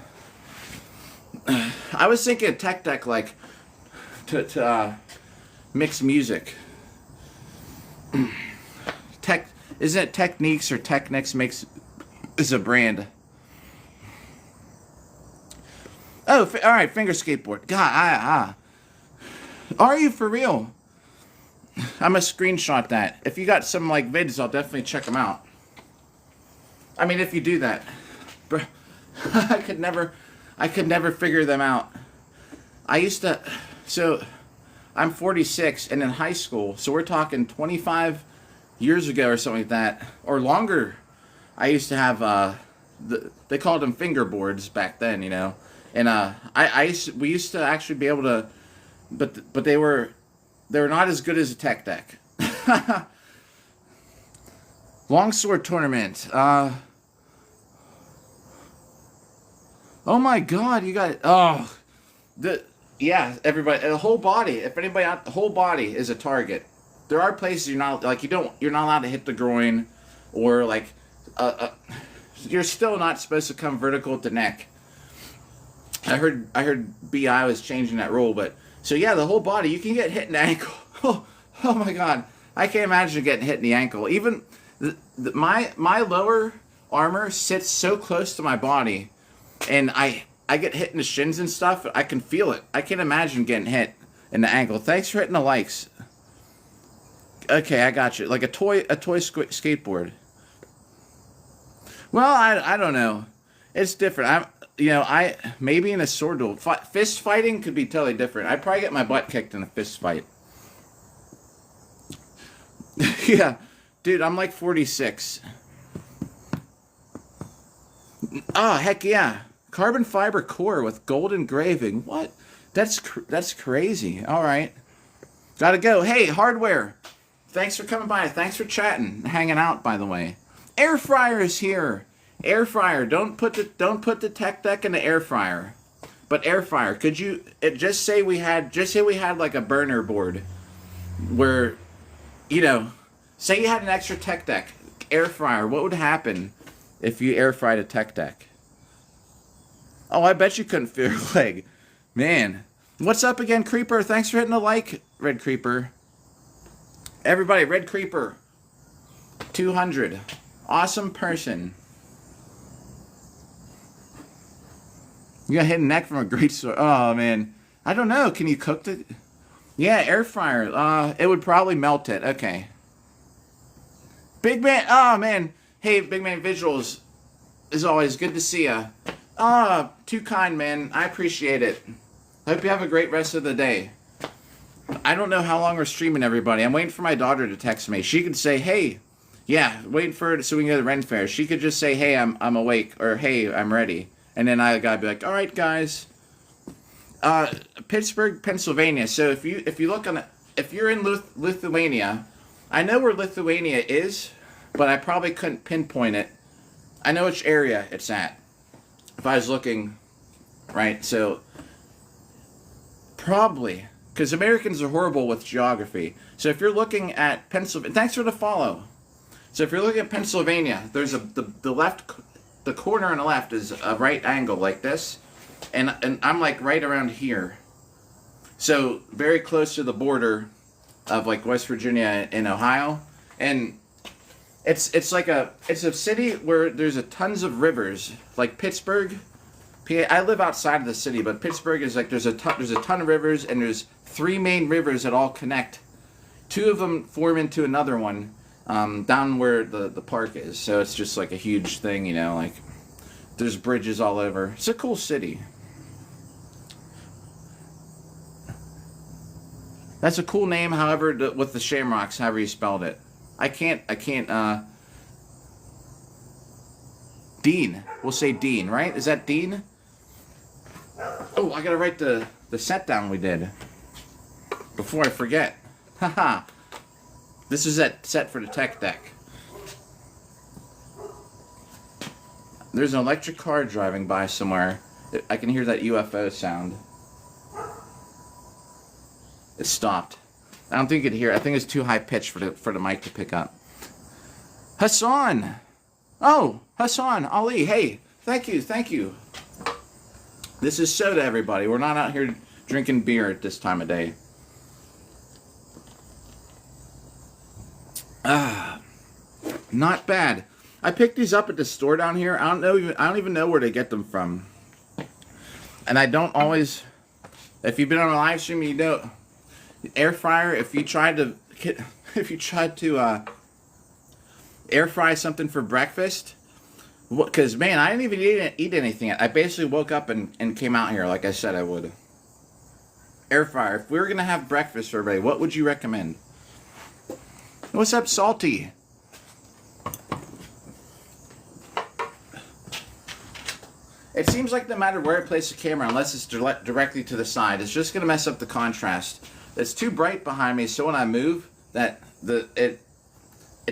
I was thinking of tech deck like to mix music. Isn't it Techniques or Technics is a brand? Oh, all right, finger skateboard. God, are you for real? I'm gonna screenshot that. If you got some like vids, I'll definitely check them out. I mean, if you do that, I could never figure them out. I used to, so I'm 46 and in high school, so we're talking 25 years ago or something like that, or longer. I used to have they called them fingerboards back then, you know, and we used to actually be able to, but they were not as good as a tech deck. Longsword tournament. Oh my God, you got yeah, everybody, the whole body. If anybody out, the whole body is a target. There are places you're not you're not allowed to hit the groin, or like you're still not supposed to come vertical at the neck. I heard BI was changing that rule, but so yeah, the whole body you can get hit in the ankle. Oh my God, I can't imagine getting hit in the ankle. Even my lower armor sits so close to my body, and I get hit in the shins and stuff. I can feel it. I can't imagine getting hit in the ankle. Thanks for hitting the likes. Okay, I got you. Like a toy skateboard. Well, I don't know. It's different. Maybe in a sword duel. Fist fighting could be totally different. I'd probably get my butt kicked in a fist fight. Yeah, dude, I'm like 46. Oh, heck yeah. Carbon fiber core with gold engraving. What? That's crazy. All right. Gotta go. Hey, hardware. Thanks for coming by. Thanks for chatting, hanging out. By the way, air fryer is here. Air fryer. Don't put the tech deck in the air fryer. But air fryer. Could you just say we had like a burner board? where, you know, say you had an extra tech deck, air fryer, what would happen if you air fried a tech deck? Oh, I bet you couldn't feel your leg. Man. What's up again, Creeper? Thanks for hitting the like, Red Creeper. Everybody, Red Creeper. 200. Awesome person. You got hit in the neck from a great sword. Oh, man. I don't know. Can you cook it? Yeah, air fryer. It would probably melt it. Okay. Big Man. Oh, man. Hey, Big Man Visuals. As always, good to see ya. Ah, too kind, man. I appreciate it. Hope you have a great rest of the day. I don't know how long we're streaming, everybody. I'm waiting for my daughter to text me. She could say, hey, yeah, waiting for her so we can go to the Ren Fair. She could just say, hey, I'm awake, or hey, I'm ready. And then I gotta be like, all right, guys. Pittsburgh, Pennsylvania. So if you look on, if you're in Lithuania, I know where Lithuania is, but I probably couldn't pinpoint it. I know which area it's at. If I was looking, right? So probably, because Americans are horrible with geography. So if you're looking at Pennsylvania, thanks for the follow. So if you're looking at Pennsylvania, there's the left, the corner on the left is a right angle like this, and I'm like right around here. So very close to the border of like West Virginia and Ohio, and it's a city where there's tons of rivers, like Pittsburgh. I live outside of the city, but Pittsburgh is like there's a ton of rivers, and there's 3 main rivers that all connect. 2 of them form into another one down where the park is. So it's just like a huge thing, you know. Like there's bridges all over. It's a cool city. That's a cool name. However, with the Shamrocks, however you spelled it, I can't. Dean. We'll say Dean, right? Is that Dean? Oh, I gotta write the set down we did before I forget. Haha. This is that set for the tech deck. There's an electric car driving by somewhere. I can hear that UFO sound. It stopped. I don't think you could hear it. I think it's too high pitched for the mic to pick up. Hassan! Oh, Hassan, Ali, hey, thank you. This is soda, everybody. We're not out here drinking beer at this time of day. Not bad. I picked these up at the store down here. I don't even know where to get them from. And I don't always. If you've been on a live stream, you know, air fryer. If you tried to air fry something for breakfast, because man, I didn't even eat anything. I basically woke up and came out here like I said I would. Air fryer. If we were gonna have breakfast for everybody, what would you recommend? What's up, Salty? It seems like no matter where I place the camera, unless it's directly to the side, it's just gonna mess up the contrast. It's too bright behind me, so when I move, it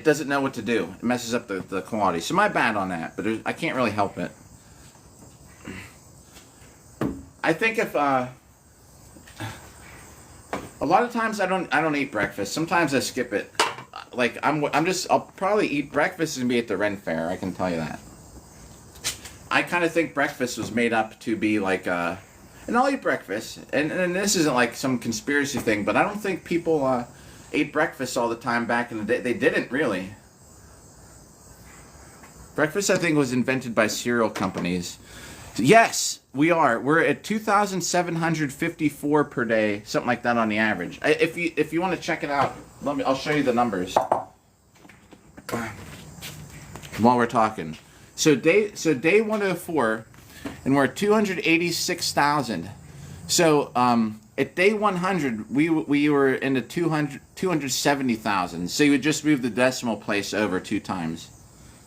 doesn't know what to do. It messes up the quality. So my bad on that, but I can't really help it. I think if a lot of times I don't eat breakfast. Sometimes I skip it. Like I'll probably eat breakfast and be at the Ren Fair. I can tell you that. I kind of think breakfast was made up to be like and I'll eat breakfast. And this isn't like some conspiracy thing, but I don't think people ate breakfast all the time back in the day. They didn't really. Breakfast, I think, was invented by cereal companies. Yes, we are. We're at 2,754 per day, something like that on the average. If you want to check it out, I'll show you the numbers while we're talking. So day 104, and we're at 286,000. So at day 100, we were in the 270,000. So you would just move the decimal place over 2 times.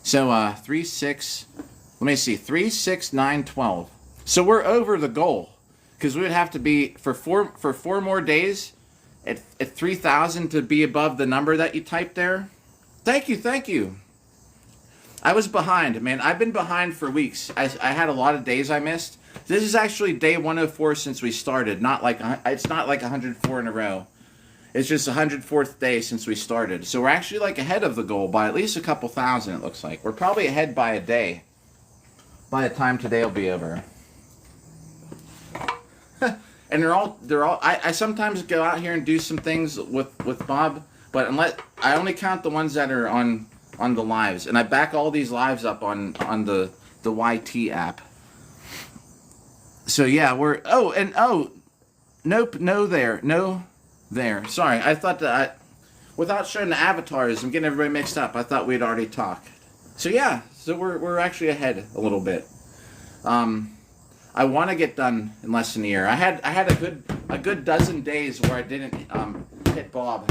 So 36912. So we're over the goal, because we would have to be for four more days at 3,000 to be above the number that you typed there. Thank you. I was behind, man. I've been behind for weeks. I had a lot of days I missed. This is actually day 104 since we started. It's not like 104 in a row. It's just the 104th day since we started. So we're actually like ahead of the goal by at least a couple thousand, it looks like. We're probably ahead by a day by the time today will be over. And I sometimes go out here and do some things with Bob, but unless I only count the ones that are on the lives, and I back all these lives up on the YT app. So yeah, nope, no there. Sorry, I thought that without showing the avatars, I'm getting everybody mixed up. I thought we'd already talked. So yeah, so we're actually ahead a little bit. I want to get done in less than a year. I had a good dozen days where I didn't hit Bob.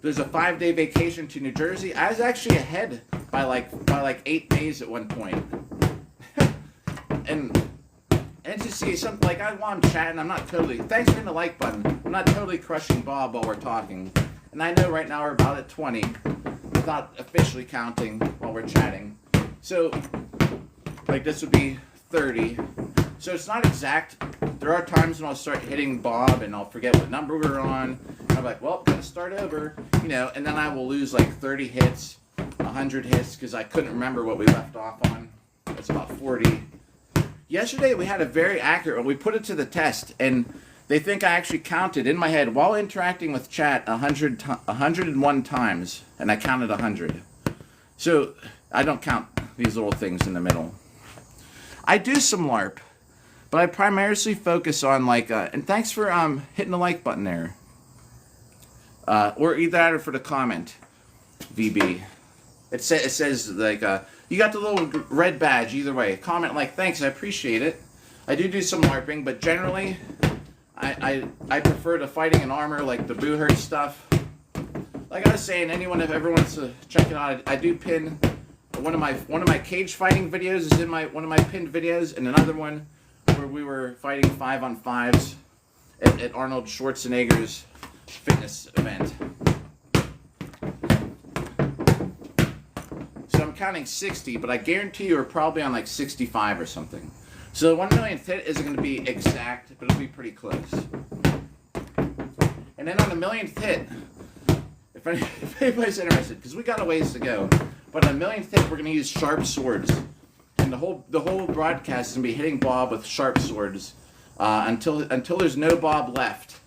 There's a 5-day vacation to New Jersey. I was actually ahead by like 8 days at one point. and to see something like while I'm chatting, I'm not totally. Thanks for hitting the like button. I'm not totally crushing Bob while we're talking. And I know right now we're about at 20, without officially counting while we're chatting. So like this would be 30. So it's not exact. There are times when I'll start hitting Bob and I'll forget what number we're on. And I'm like, well, gotta start over, and then I will lose like 30 hits, 100 hits, because I couldn't remember what we left off on. It's about 40. Yesterday we had a very accurate one. We put it to the test, and they think I actually counted in my head while interacting with chat 101 times, and I counted 100. So I don't count these little things in the middle. I do some LARP, but I primarily focus on and thanks for hitting the like button there. Or either that or for the comment, VB. It says you got the little red badge either way. Comment thanks, I appreciate it. I do some LARPing, but generally I prefer to fighting in armor, like the Boo Hurt stuff. Like I was saying, anyone if ever wants to check it out, I do pin one of my cage fighting videos is in one of my pinned videos, and another one where we were fighting 5-on-5s at Arnold Schwarzenegger's fitness event. So I'm counting 60, but I guarantee you we're probably on like 65 or something. So the 1 millionth hit isn't going to be exact, but it'll be pretty close. And then on the millionth hit, if anybody's interested, because we got a ways to go, but on the millionth hit we're going to use sharp swords, and the whole broadcast is going to be hitting Bob with sharp swords until there's no Bob left.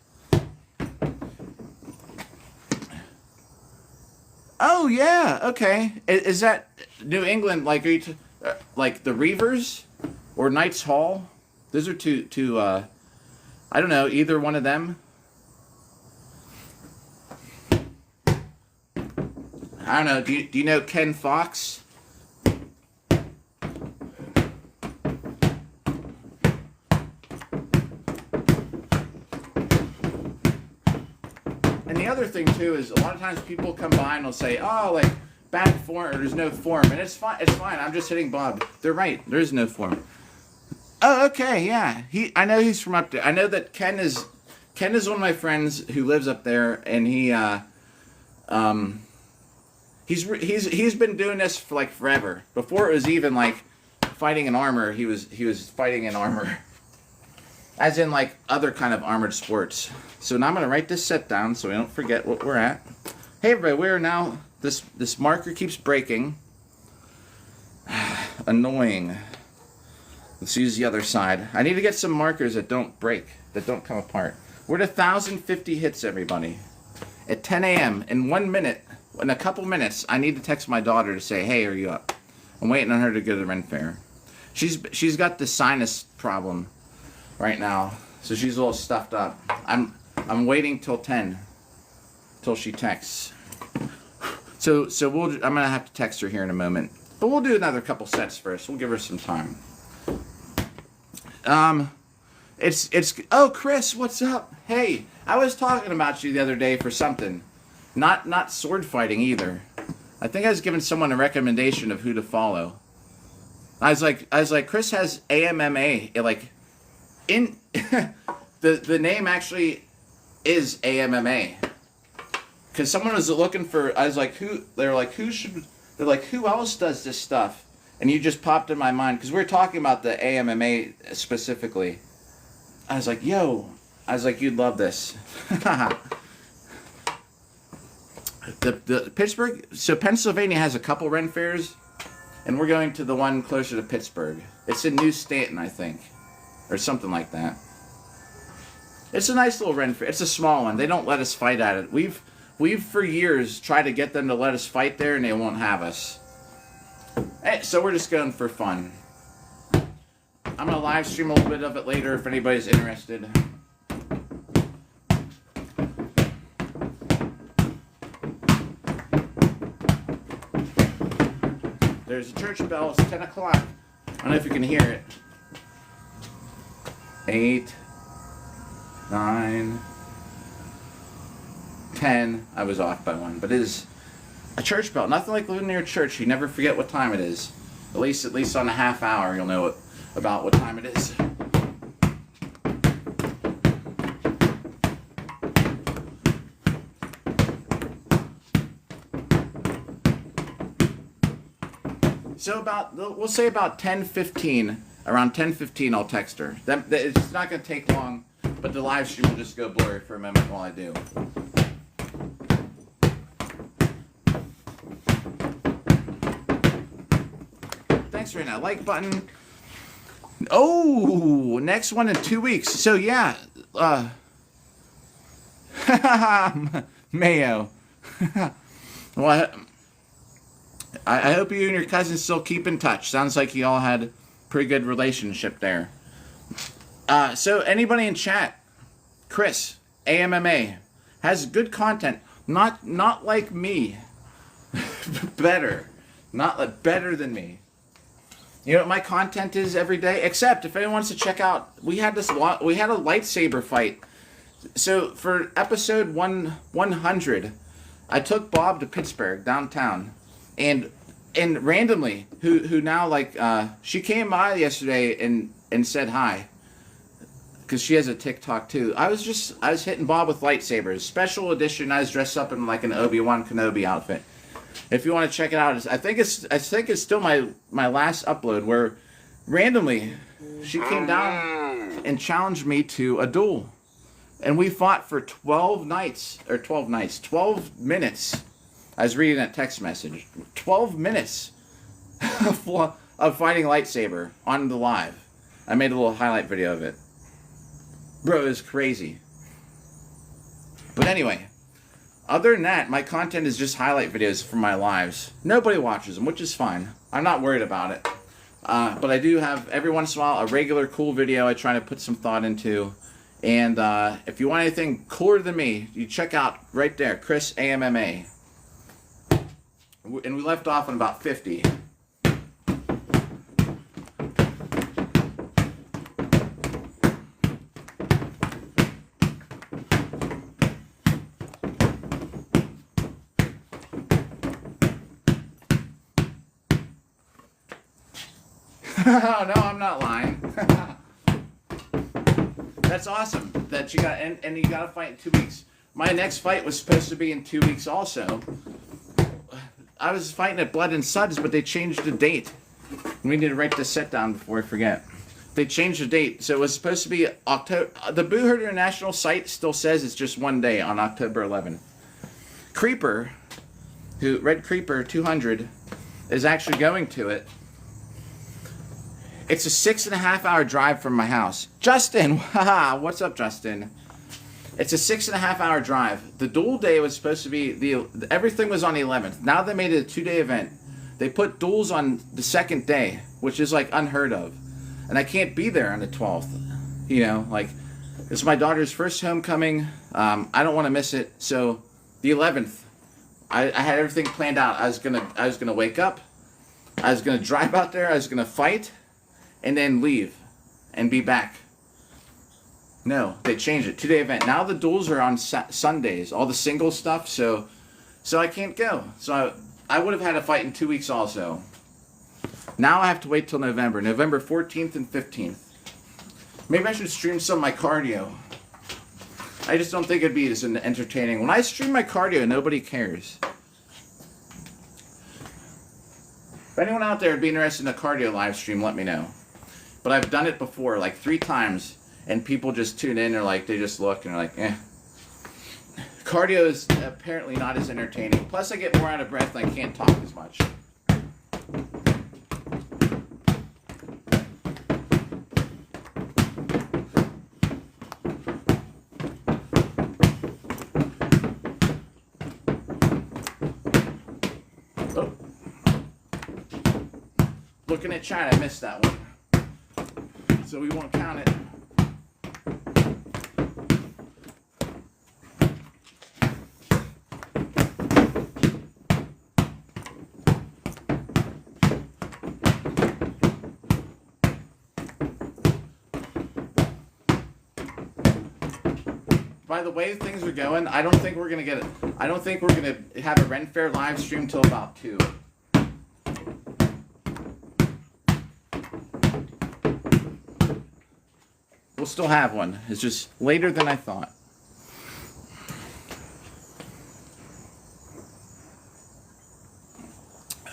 Oh yeah, okay. Is that New England? Like are you like the Reavers or Knights Hall? Those are two. I don't know, either one of them. I don't know. Do you know Ken Fox? And the other thing too is a lot of times people come by and they'll say, "Oh, like bad form, or there's no form," and it's fine. It's fine. I'm just hitting Bob. They're right. There is no form. Oh, okay, yeah. I know he's from up there. I know that Ken is one of my friends who lives up there, and he's been doing this for like forever. Before it was even like fighting in armor, he was fighting in armor. As in like other kind of armored sports. So now I'm gonna write this set down so we don't forget what we're at. Hey everybody, we're now this marker keeps breaking. Annoying. Let's use the other side. I need to get some markers that don't break, that don't come apart. We're at 1,050 hits, everybody. At 10 a.m. in 1 minute, in a couple minutes, I need to text my daughter to say, "Hey, are you up?" I'm waiting on her to go to the Ren Fair. She's got the sinus problem right now, so she's a little stuffed up. I'm waiting till 10, till she texts. So I'm gonna have to text her here in a moment, but we'll do another couple sets first. We'll give her some time. Oh, Chris, what's up? Hey, I was talking about you the other day for something. Not sword fighting either. I think I was giving someone a recommendation of who to follow. I was like, Chris has AMMA. In the name actually is AMMA. Because someone was looking for, I was like, who? They're like, who else does this stuff? And you just popped in my mind because we were talking about the AMMA specifically. I was like, yo, I was like, you'd love this. the Pittsburgh, so Pennsylvania has a couple Ren fairs, and we're going to the one closer to Pittsburgh. It's in New Stanton, I think, or something like that. It's a nice little Ren fair. It's a small one. They don't let us fight at it. We've for years tried to get them to let us fight there, and they won't have us. Hey, so we're just going for fun. I'm gonna live stream a little bit of it later if anybody's interested. There's a church bell. It's 10 o'clock. I don't know if you can hear it. 8, 9, 10. I was off by 1, but it is a church bell. Nothing like living near a church. You never forget what time it is. At least on a half hour, you'll know about what time it is. So we'll say about 10:15. Around 10:15, I'll text her. It's not going to take long, but the live stream will just go blurry for a moment while I do. Thanks right now. Like button. Oh, next one in 2 weeks. So yeah, Mayo. Well, I hope you and your cousin still keep in touch. Sounds like you all had a pretty good relationship there. So anybody in chat, Chris, AMMA, has good content. Not like me. Better. Better than me. You know what my content is every day? Except if anyone wants to check out, we had a lightsaber fight. So for episode 100, I took Bob to Pittsburgh, downtown. And randomly, who now she came by yesterday and said hi, because she has a TikTok too. I was hitting Bob with lightsabers, special edition. I was dressed up in like an Obi-Wan Kenobi outfit. If you want to check it out, I think it's still my last upload where randomly she came down and challenged me to a duel, and we fought for 12 minutes. I was reading that text message. 12 minutes of fighting lightsaber on the live. I made a little highlight video of it. Bro, it was crazy. But anyway, other than that, my content is just highlight videos from my lives. Nobody watches them, which is fine. I'm not worried about it. But I do have, every once in a while, a regular cool video I try to put some thought into. And if you want anything cooler than me, you check out right there, Chris AMMA. And we left off on about 50. No, I'm not lying. That's awesome that you got, and you got to fight in 2 weeks. My next fight was supposed to be in 2 weeks also. I was fighting at Blood and Suds, but they changed the date. We need to write this set down before I forget. They changed the date, so it was supposed to be October. The Boo Herd International site still says it's just one day on October 11th. Creeper, Red Creeper 200, is actually going to it. It's a 6.5 hour drive from my house. Justin, haha, what's up, Justin? It's a 6.5 hour drive. The duel day was supposed to be, everything was on the 11th. Now they made it a 2-day event. They put duels on the second day, which is like unheard of. And I can't be there on the 12th. You know, like, it's my daughter's first homecoming. I don't want to miss it. So the 11th, I had everything planned out. I was gonna wake up. I was gonna drive out there. I was gonna fight, and then leave, and be back. No, they changed it. 2-day event. Now the duels are on Sundays. All the single stuff. So I can't go. So I would have had a fight in 2 weeks also. Now I have to wait till November. November 14th and 15th. Maybe I should stream some of my cardio. I just don't think it'd be as entertaining. When I stream my cardio, nobody cares. If anyone out there would be interested in a cardio live stream, let me know. But I've done it before, like 3 times. and people just tune in. They're like, they just look and they're like, eh. Cardio is apparently not as entertaining. Plus, I get more out of breath and I can't talk as much. Oh. Looking at China, I missed that one. So we won't count it. By the way things are going, I don't think we're gonna have a Ren Fair live stream till about 2. We'll still have one. It's just later than I thought.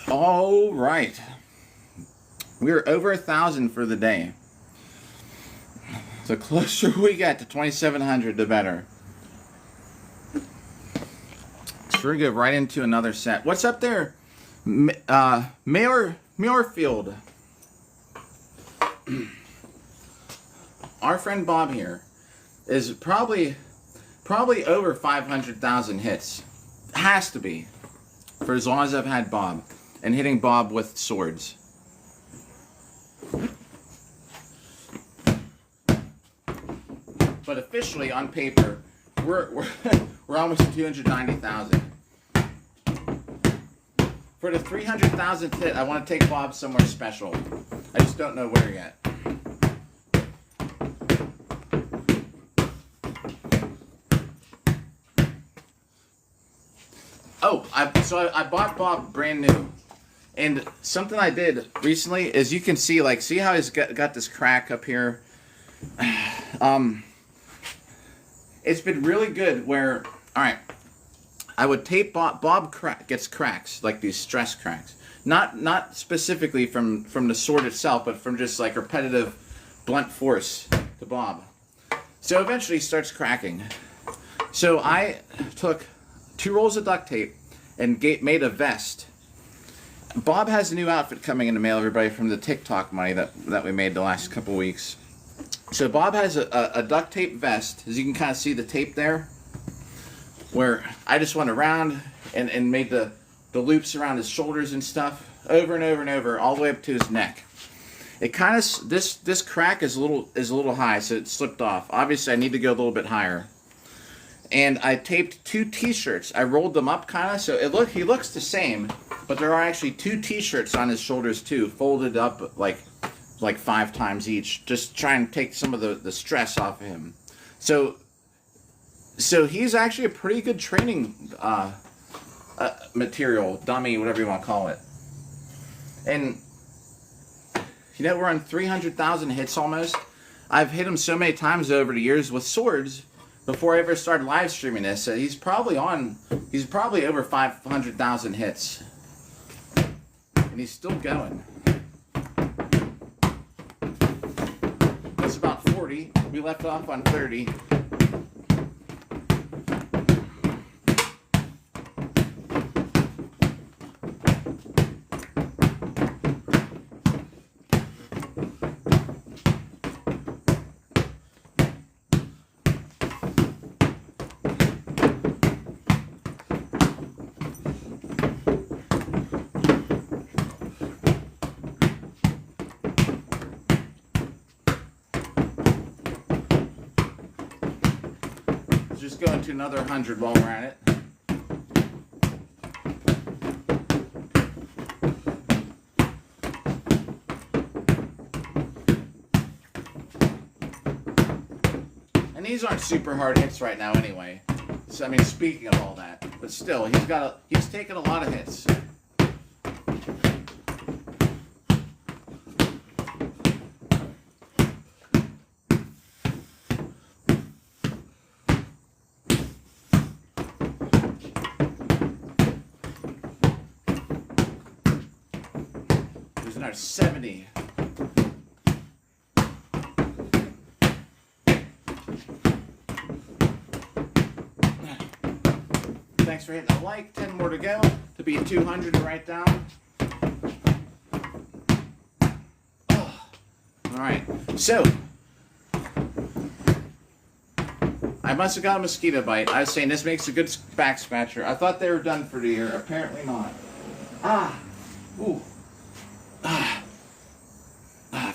All right. We're over 1,000 for the day. The closer we get to 2,700, the better. So we're going to go right into another set. What's up there? Muirfield. Our friend Bob here is probably over 500,000 hits. Has to be. For as long as I've had Bob. And hitting Bob with swords. But officially, on paper, we're almost at 290,000. For the 300,000th hit, I want to take Bob somewhere special. I just don't know where yet. Oh, I bought Bob brand new. And something I did recently is you can see, like, see how he's got this crack up here? It's been really good where, alright, I would tape Bob gets cracks, like these stress cracks. Not specifically from the sword itself, but from just like repetitive blunt force to Bob. So eventually he starts cracking. So I took 2 rolls of duct tape and made a vest. Bob has a new outfit coming in the mail, everybody, from the TikTok money that we made the last couple weeks. So Bob has a duct tape vest, as you can kind of see the tape there, where I just went around and made the loops around his shoulders and stuff, over and over and over, all the way up to his neck. It kind of, this crack is a little high, so it slipped off. Obviously, I need to go a little bit higher. And I taped 2 t-shirts. I rolled them up kind of, so he looks the same, but there are actually 2 t-shirts on his shoulders too, folded up like 5 times each, just trying to take some of the stress off of him. So he's actually a pretty good training material, dummy, whatever you want to call it. And you know, we're on 300,000 hits almost. I've hit him so many times over the years with swords before I ever started live streaming this. So he's probably over 500,000 hits. And he's still going. That's about 40. We left off on 30. Just go into another 100 while we're at it. And these aren't super hard hits right now anyway. So I mean, speaking of all that, but still, he's taken a lot of hits. There's another 70. Thanks for hitting a like. 10 more to go to be 200 to write down. Oh. All right. So, I must have got a mosquito bite. I was saying this makes a good back scratcher. I thought they were done for the year. Apparently not. Ooh.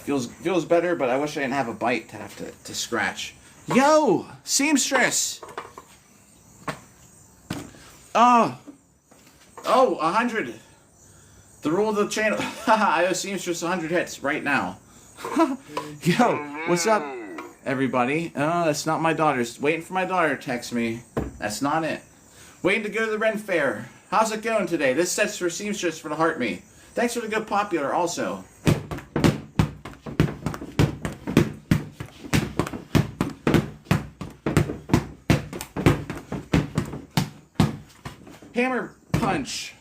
Feels better, but I wish I didn't have a bite to have to scratch. Yo, seamstress. Oh, 100. The rule of the channel. I owe seamstress 100 hits right now. Yo, what's up, everybody? Oh, that's not my daughter. Waiting for my daughter to text me. That's not it. Waiting to go to the Ren Fair. How's it going today? This set's for seamstress for the heart me. Thanks for the good popular also. Hammer punch.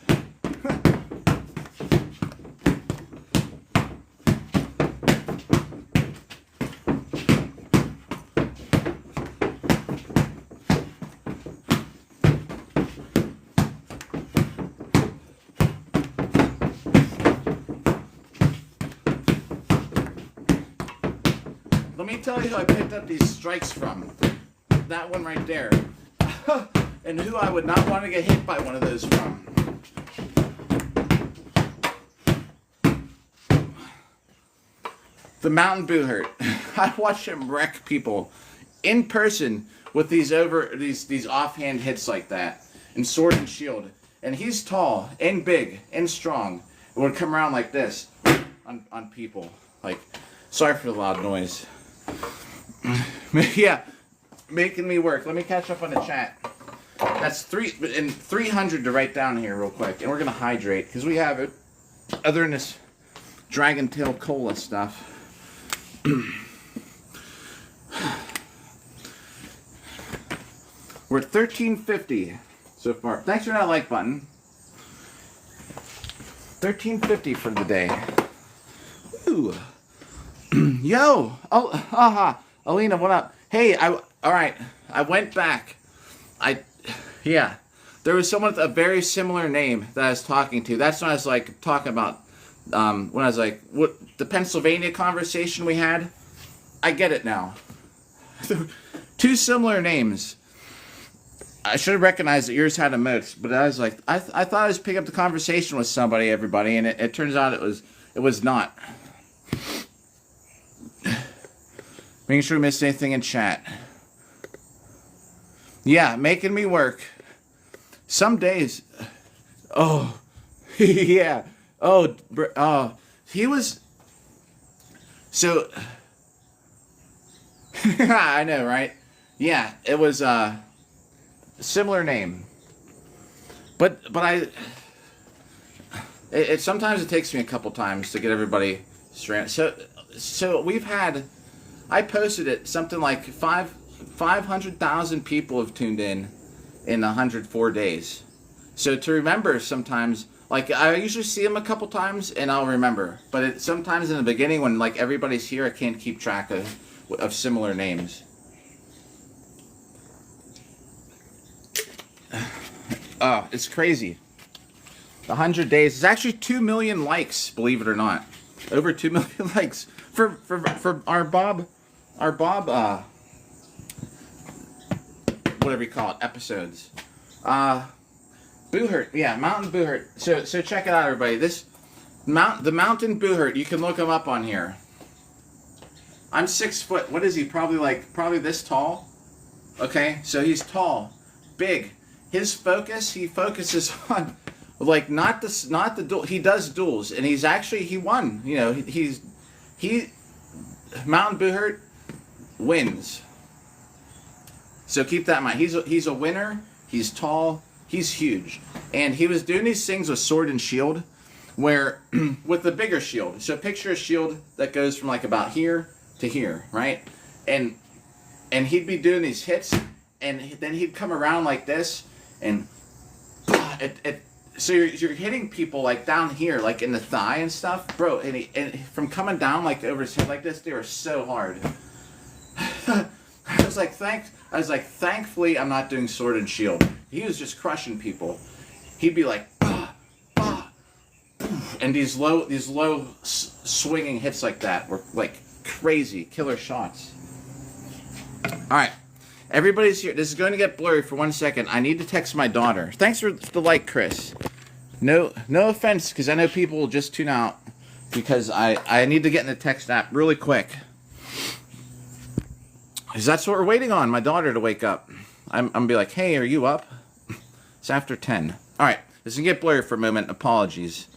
Let me tell you who I picked up these strikes from. That one right there. And who I would not want to get hit by one of those from. The Mountain Boohurt. I watch him wreck people in person with these offhand hits like that. And sword and shield. And he's tall and big and strong. It would come around like this on people. Like, sorry for the loud noise. Yeah, making me work. Let me catch up on the chat. That's 300 to write down here real quick, and we're gonna hydrate because we have it. Other than this Dragon Tail Cola stuff. We're at 1350 so far. Thanks for that like button. 1350 for the day. Ooh. Yo. Oh, Alina, what up? Hey, all right. I went back. Yeah, there was someone with a very similar name that I was talking to. That's when I was like talking about when I was like, what the Pennsylvania conversation we had. I get it now. Two similar names. I should have recognized that yours had a moat, but I was like, I thought I was picking up the conversation with somebody, everybody, and it turns out it was not. Making sure we missed anything in chat. Yeah, making me work. Some days. Oh, yeah. Oh, he was. So. I know, right? Yeah, it was a similar name. But I. Sometimes it takes me a couple times to get everybody straight. So we've had. I posted it, something like 500,000 people have tuned in 104 days. So to remember sometimes, like I usually see them a couple times and I'll remember. But sometimes in the beginning when like everybody's here, I can't keep track of similar names. Oh, it's crazy. 100 days. It's actually 2 million likes, believe it or not. Over 2 million likes for our Bob, whatever you call it, episodes. Boohurt, yeah, Mountain Boohurt. So check it out, everybody. The Mountain Boohurt. You can look him up on here. I'm 6 foot. What is he? Probably this tall. Okay, so he's tall, big. He focuses on like not the duel. He does duels, and he won. You know, he Mountain Boohurt wins. So keep that in mind. He's a winner. He's tall. He's huge, and he was doing these things with sword and shield, where with the bigger shield. So picture a shield that goes from like about here to here, right? And he'd be doing these hits, and then he'd come around like this, and so you're hitting people like down here, like in the thigh and stuff, bro. And from coming down like over his head like this, they were so hard. I was like, thankfully I'm not doing sword and shield, He was just crushing people. He'd be like, bah, bah, poof, and these low swinging hits like that were like crazy killer shots. All right, everybody's here. This is going to get blurry for 1 second. I need to text my daughter. Thanks for the like, Chris. No offense, because I know people will just tune out because I need to get in the text app really quick. Because that's what we're waiting on, my daughter to wake up. I'm going to be like, hey, are you up? It's after 10. All right, this can get blurry for a moment. Apologies.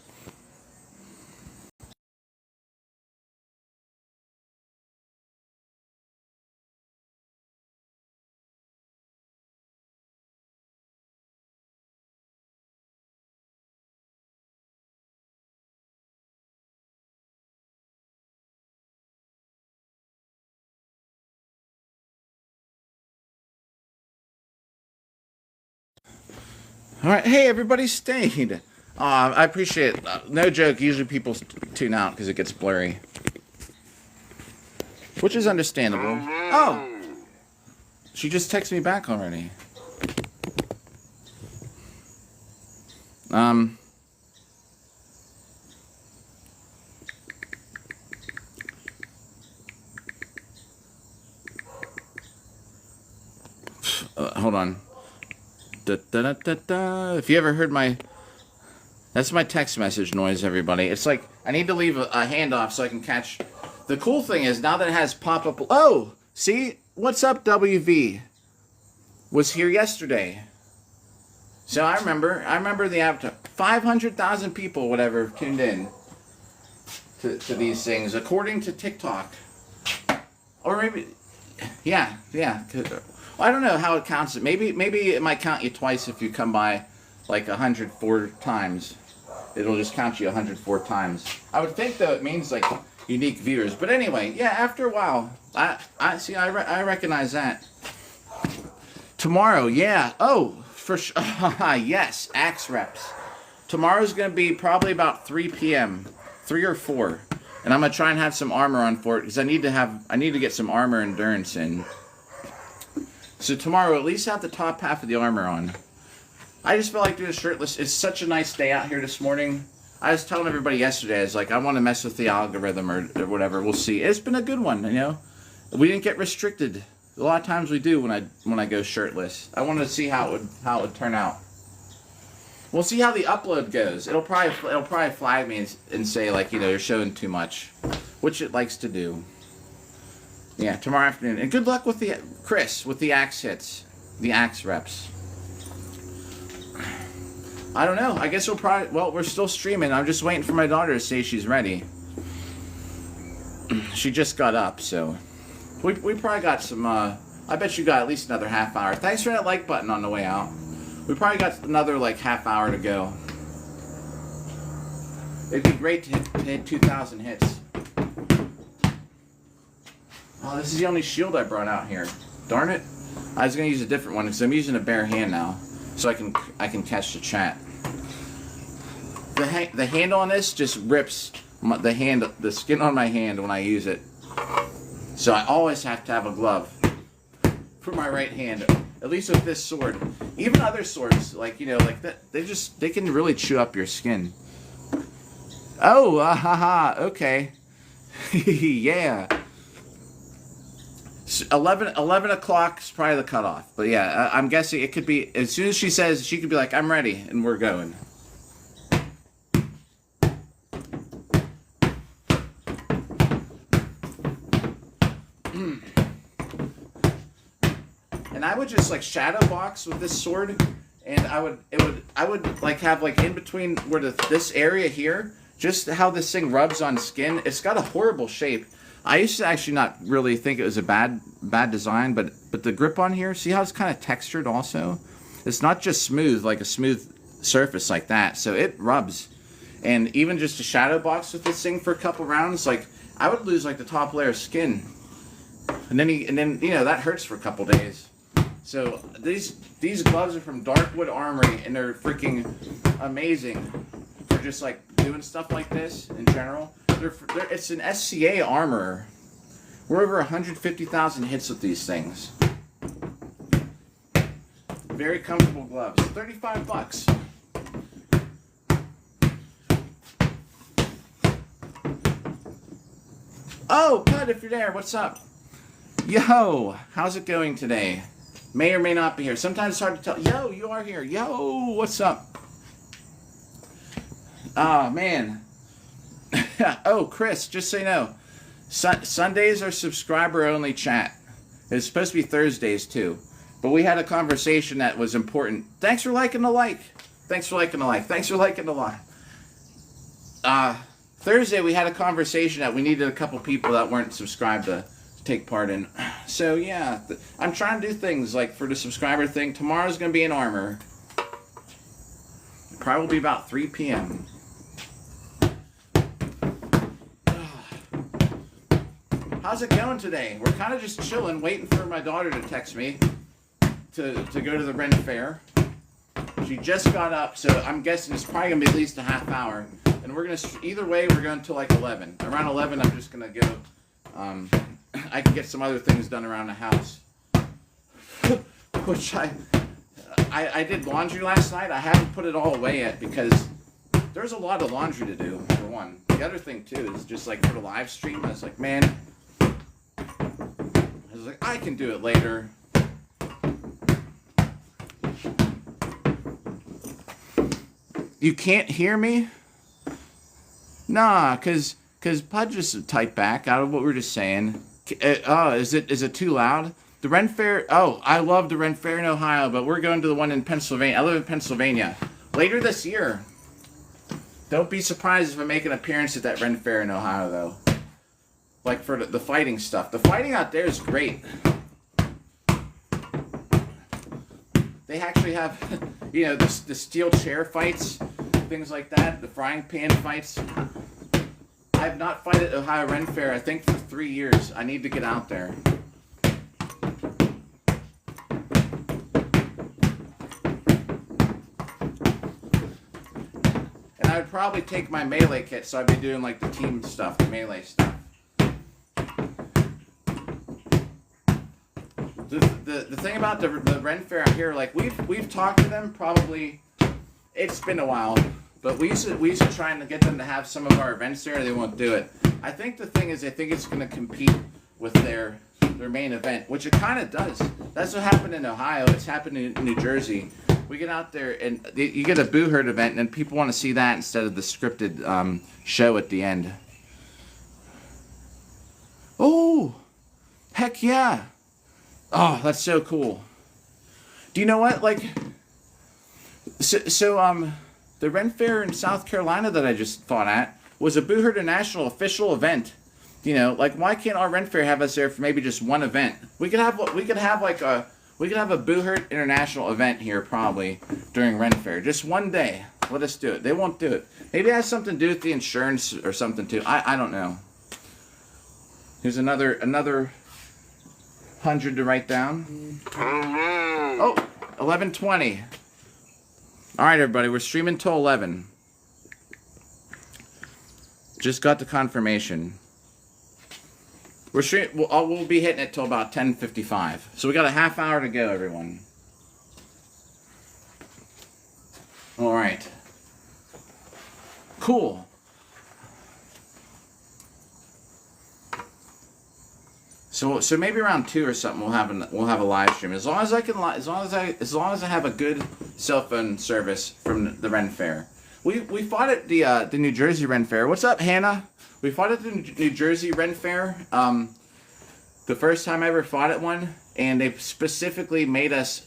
All right, hey, everybody stayed. I appreciate it. No joke, usually people tune out because it gets blurry. Which is understandable. Oh! She just texted me back already. Hold on. Da, da, da, da, da. If you ever heard that's my text message noise, everybody. It's like I need to leave a handoff so I can catch. The cool thing is now that it has pop-up. Oh, see, what's up, WV? Was here yesterday. So I remember the avatar. 500,000 people, whatever, tuned in to these things according to TikTok, or maybe, yeah. I don't know how it counts it. Maybe it might count you twice if you come by like 104 times. It'll just count you 104 times. I would think though it means like unique viewers. But anyway, yeah. After a while, I see. I recognize that. Tomorrow, yeah. Oh, for sure. Yes, axe reps. Tomorrow's gonna be probably about 3 p.m. 3 or 4, and I'm gonna try and have some armor on for it because I need to get some armor endurance in. So tomorrow, at least have the top half of the armor on. I just felt like doing a shirtless. It's such a nice day out here this morning. I was telling everybody yesterday, I was like, I want to mess with the algorithm or whatever. We'll see. It's been a good one, you know. We didn't get restricted. A lot of times we do when I go shirtless. I wanted to see how it would turn out. We'll see how the upload goes. It'll probably flag me and say like, you know, you're showing too much, which it likes to do. Yeah, tomorrow afternoon. And good luck with Chris with the axe hits, the axe reps. I don't know. I guess we're still streaming. I'm just waiting for my daughter to say she's ready. She just got up, so we probably got some. I bet you got at least another half hour. Thanks for that like button on the way out. We probably got another like half hour to go. It'd be great to hit 2,000 hits. Oh, this is the only shield I brought out here. Darn it! I was gonna use a different one because I'm using a bare hand now, so I can catch the chat. The handle on this just rips the skin on my hand when I use it. So I always have to have a glove for my right hand. At least with this sword. Even other swords, like you know, like that, they can really chew up your skin. Oh, haha, okay, yeah. 11 o'clock is probably the cutoff. But yeah, I'm guessing it could be, as soon as she says, she could be like, I'm ready, and we're going. And I would just like shadow box with this sword, and I would like have like in between where this area here, just how this thing rubs on skin. It's got a horrible shape. I used to actually not really think it was a bad design, but the grip on here, see how it's kind of textured also? It's not just smooth, like a smooth surface like that, so it rubs. And even just a shadow box with this thing for a couple rounds, like I would lose like the top layer of skin. And then you know, that hurts for a couple days. So these gloves are from Darkwood Armory, and they're freaking amazing for just like doing stuff like this in general. It's an SCA armor. We're over 150,000 hits with these things. very comfortable gloves. 35 bucks. Oh, Bud, if you're there, what's up? Yo, how's it going today? May or may not be here. Sometimes it's hard to tell. Yo, you are here. Yo, what's up? Oh, man. Oh, Chris, just so you know, Sundays are subscriber-only chat. It's supposed to be Thursdays, too. But we had a conversation that was important. Thanks for liking the like. Thanks for liking the like. Thanks for liking the like. Thursday, we had a conversation that we needed a couple people that weren't subscribed to take part in. So, yeah, I'm trying to do things like for the subscriber thing. Tomorrow's going to be in Armor. Probably about 3 p.m. How's it going today? We're kind of just chilling, waiting for my daughter to text me to go to the Ren Fair. She just got up, so I'm guessing it's probably going to be at least a half hour. And we're going to, either way, we're going until like 11. Around 11, I'm just going to go, I can get some other things done around the house. Which I did laundry last night. I haven't put it all away yet because there's a lot of laundry to do, for one. The other thing, too, is just like for the live stream, I was like, man, I can do it later. You can't hear me? Nah, cause Pud just typed back out of what we were just saying. Oh, is it too loud? The Ren Fair. Oh, I love the Ren Fair in Ohio, but we're going to the one in Pennsylvania. I live in Pennsylvania. Later this year. Don't be surprised if I make an appearance at that Ren Fair in Ohio, though. Like for the fighting stuff. The fighting out there is great. They actually have, you know, the steel chair fights, things like that, the frying pan fights. I have not fought at Ohio Ren Fair, I think, for 3 years. I need to get out there. And I would probably take my melee kit, so I'd be doing like the team stuff, the melee stuff. The thing about the Ren Fair out here, like we've talked to them probably, it's been a while, but we used to try and get them to have some of our events there. They won't do it. I think the thing is, they think it's going to compete with their main event, which it kind of does. That's what happened in Ohio. It's happened in New Jersey. We get out there and you get a Boo Herd event, and then people want to see that instead of the scripted show at the end. Oh, heck yeah. Oh, that's so cool. Do you know what? Like, so the Ren Fair in South Carolina that I just fought at was a Boo Herd International official event. You know, like, why can't our Ren Fair have us there for maybe just one event? We could have a Boo Herd International event here probably during Ren Fair. Just one day. Let us do it. They won't do it. Maybe it has something to do with the insurance or something too. I don't know. Here's another 100 to write down. Oh, 11:20. All right, everybody, we're streaming till 11. Just got the confirmation. We'll be hitting it till about 10:55. So we got a half hour to go, everyone. All right. Cool. So maybe around 2 or something we'll have a live stream. As long as I have a good cell phone service from the Ren Fair. We fought at the New Jersey Ren Fair. What's up, Hannah? We fought at the New Jersey Ren Fair. The first time I ever fought at one, and they specifically made us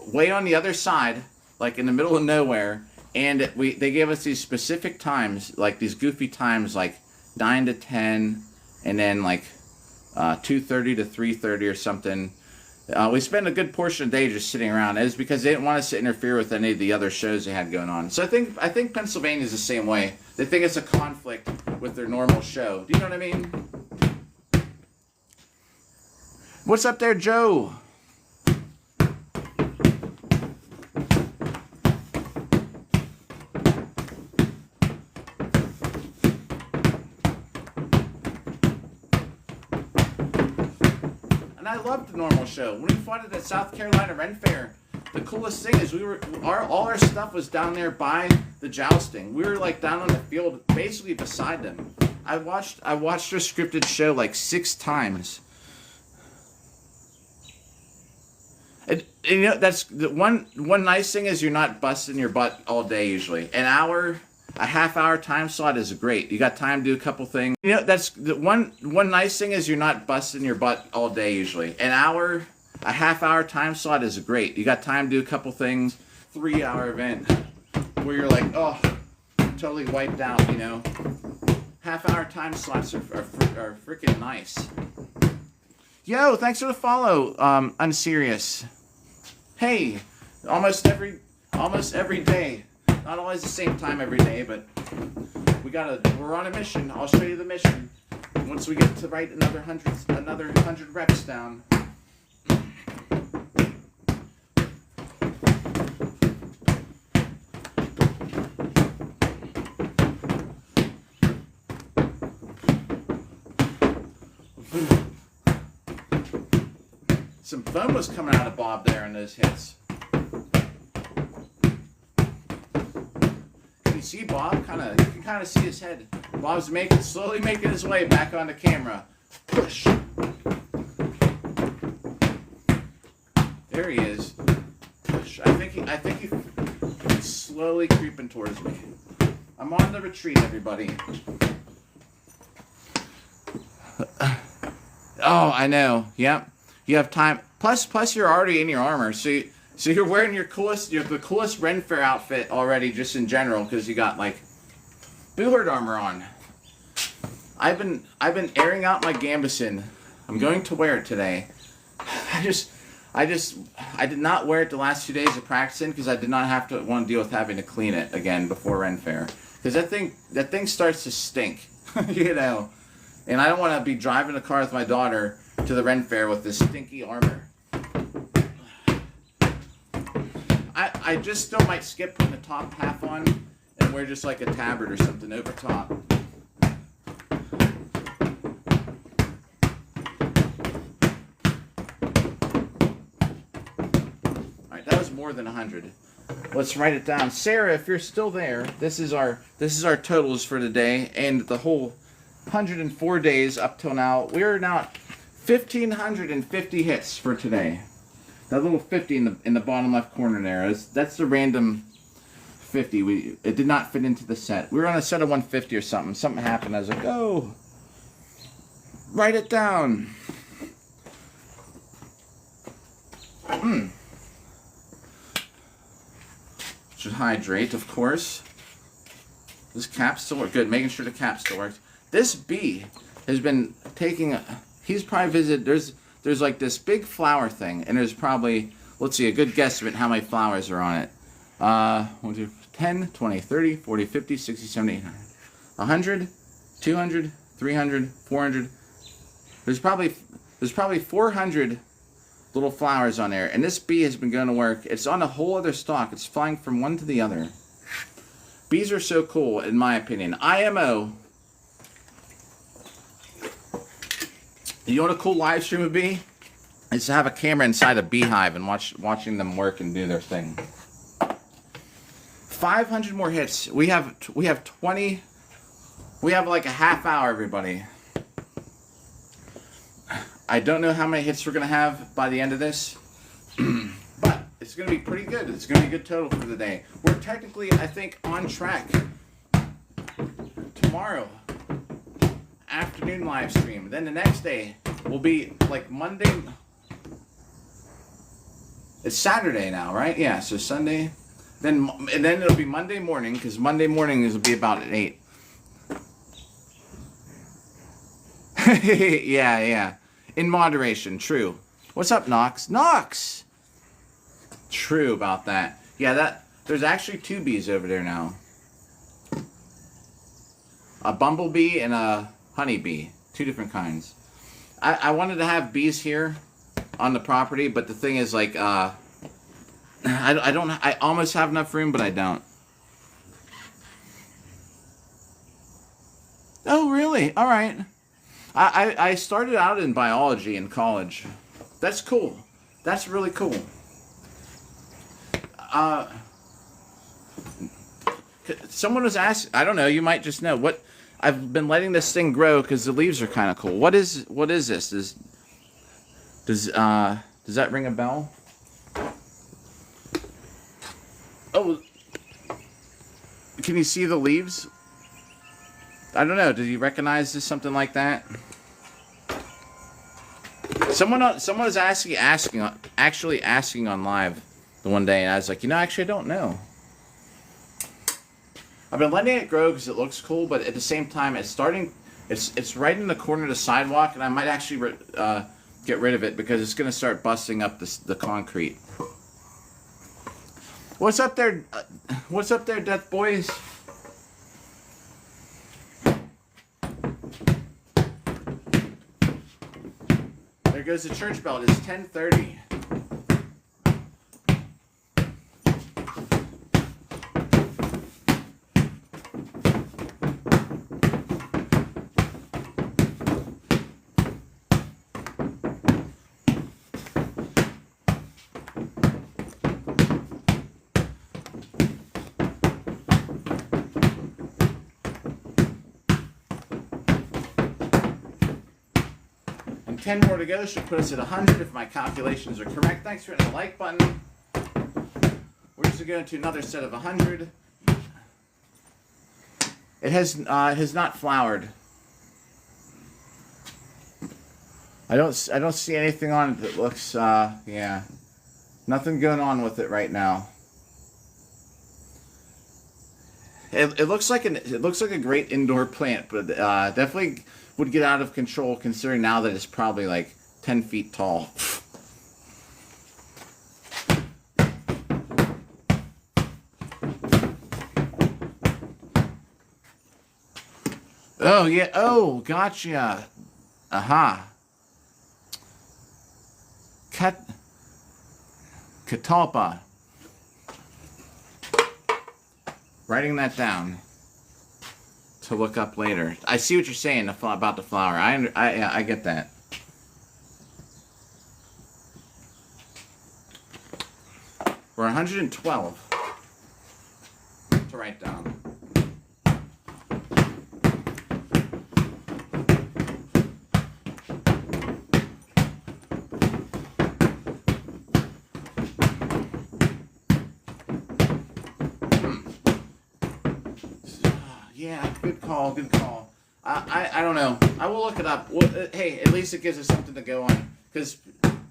way on the other side, like in the middle of nowhere, and they gave us these specific times, like these goofy times, like 9 to 10, and then like 2:30 to 3:30 or something. We spent a good portion of the day just sitting around. It was because they didn't want us to interfere with any of the other shows they had going on. So I think Pennsylvania is the same way. They think it's a conflict with their normal show. Do you know what I mean? What's up there, Joe? I loved the normal show. When we fought at the South Carolina Ren Fair, the coolest thing is all our stuff was down there by the jousting. We were like down on the field, basically beside them. I watched their scripted show like 6 times. And you know, that's the one nice thing is you're not busting your butt all day usually. A half-hour time slot is great. You got time to do a couple things. You know, that's the one nice thing is you're not busting your butt all day usually. A half-hour time slot is great. You got time to do a couple things. 3-hour event where you're like, oh, totally wiped out, you know. Half-hour time slots are freaking nice. Yo, thanks for the follow. I'm serious. Hey, almost every day. Not always the same time every day, but we're on a mission. I'll show you the mission once we get to write another 100 reps down. Some foam was coming out of Bob there in those hits. Can you see Bob? You can kind of see his head. Bob's slowly making his way back on the camera. Push. There he is. Push. I think he's slowly creeping towards me. I'm on the retreat, everybody. Oh, I know. Yep. You have time. Plus, you're already in your armor, so you're wearing the coolest Ren Fair outfit already, just in general, because you got like Boolard armor on. I've been airing out my Gambison. I'm going to wear it today. I did not wear it the last 2 days of practicing because I did not want to deal with having to clean it again before Ren Fair, because that thing starts to stink, you know, and I don't want to be driving a car with my daughter to the Ren Fair with this stinky armor. I just still might skip putting the top half on and wear just like a tabard or something over top. Alright, that was more than 100. Let's write it down. Sarah, if you're still there, this is our totals for the day and the whole 104 days up till now. We're now at 1,550 hits for today. That little 50 in the bottom left corner there, that's the random 50. It did not fit into the set. We were on a set of 150 or something. Something happened. I was like, oh, write it down. Should hydrate, of course. This cap still works. Good, making sure the cap still works. This bee has been taking he's probably visited, there's like this big flower thing, and there's probably, let's see, a good guesstimate how many flowers are on it. 1, 2, 10, 20, 30, 40, 50, 60, 70, 80, 100, 200, 300, 400. There's probably 400 little flowers on there, and this bee has been going to work. It's on a whole other stalk. It's flying from one to the other. Bees are so cool, in my opinion. IMO. You know what a cool live stream would be? Is to have a camera inside a beehive and watching them work and do their thing. 500 more hits. We have 20. We have like a half hour, everybody. I don't know how many hits we're gonna have by the end of this, but it's gonna be pretty good. It's gonna be a good total for the day. We're technically, I think, on track. Tomorrow, afternoon live stream. Then the next day will be like Monday. It's Saturday now, right? Yeah, so Sunday. And then it'll be Monday morning, because Monday morning will be about at 8. Yeah. In moderation, true. What's up, Knox? Knox! True about that. Yeah, there's actually 2 bees over there now. A bumblebee and a honeybee. 2 different kinds. I wanted to have bees here on the property, but the thing is, like, I almost have enough room, but I don't. Oh, really? All right. I started out in biology in college. That's cool. That's really cool. Someone was asking. I don't know. You might just know what. I've been letting this thing grow because the leaves are kind of cool. What is this? Does that ring a bell? Oh, can you see the leaves? I don't know. Did you recognize this? Something like that? Someone was actually asking on live the one day, and I was like, actually, I don't know. I've been letting it grow because it looks cool, but at the same time, it's right in the corner of the sidewalk, and I might actually get rid of it because it's going to start busting up the concrete. What's up there? What's up there, Death Boys? There goes the church bell. It is 10:30. And 10 more to go should put us at 100 if my calculations are correct. Thanks for hitting the like button. We're just going to another set of 100. It has not flowered. I don't see anything on it that looks yeah. Nothing going on with it right now. It looks like a great indoor plant, but definitely would get out of control considering now that it's probably like 10 feet tall. Oh yeah. Oh, gotcha. Aha. Catalpa. Writing that down to look up later. I see what you're saying about the flower. I get that. We're 112 to write down. Yeah, good call, good call. I don't know. I will look it up. Well, hey, at least it gives us something to go on. Because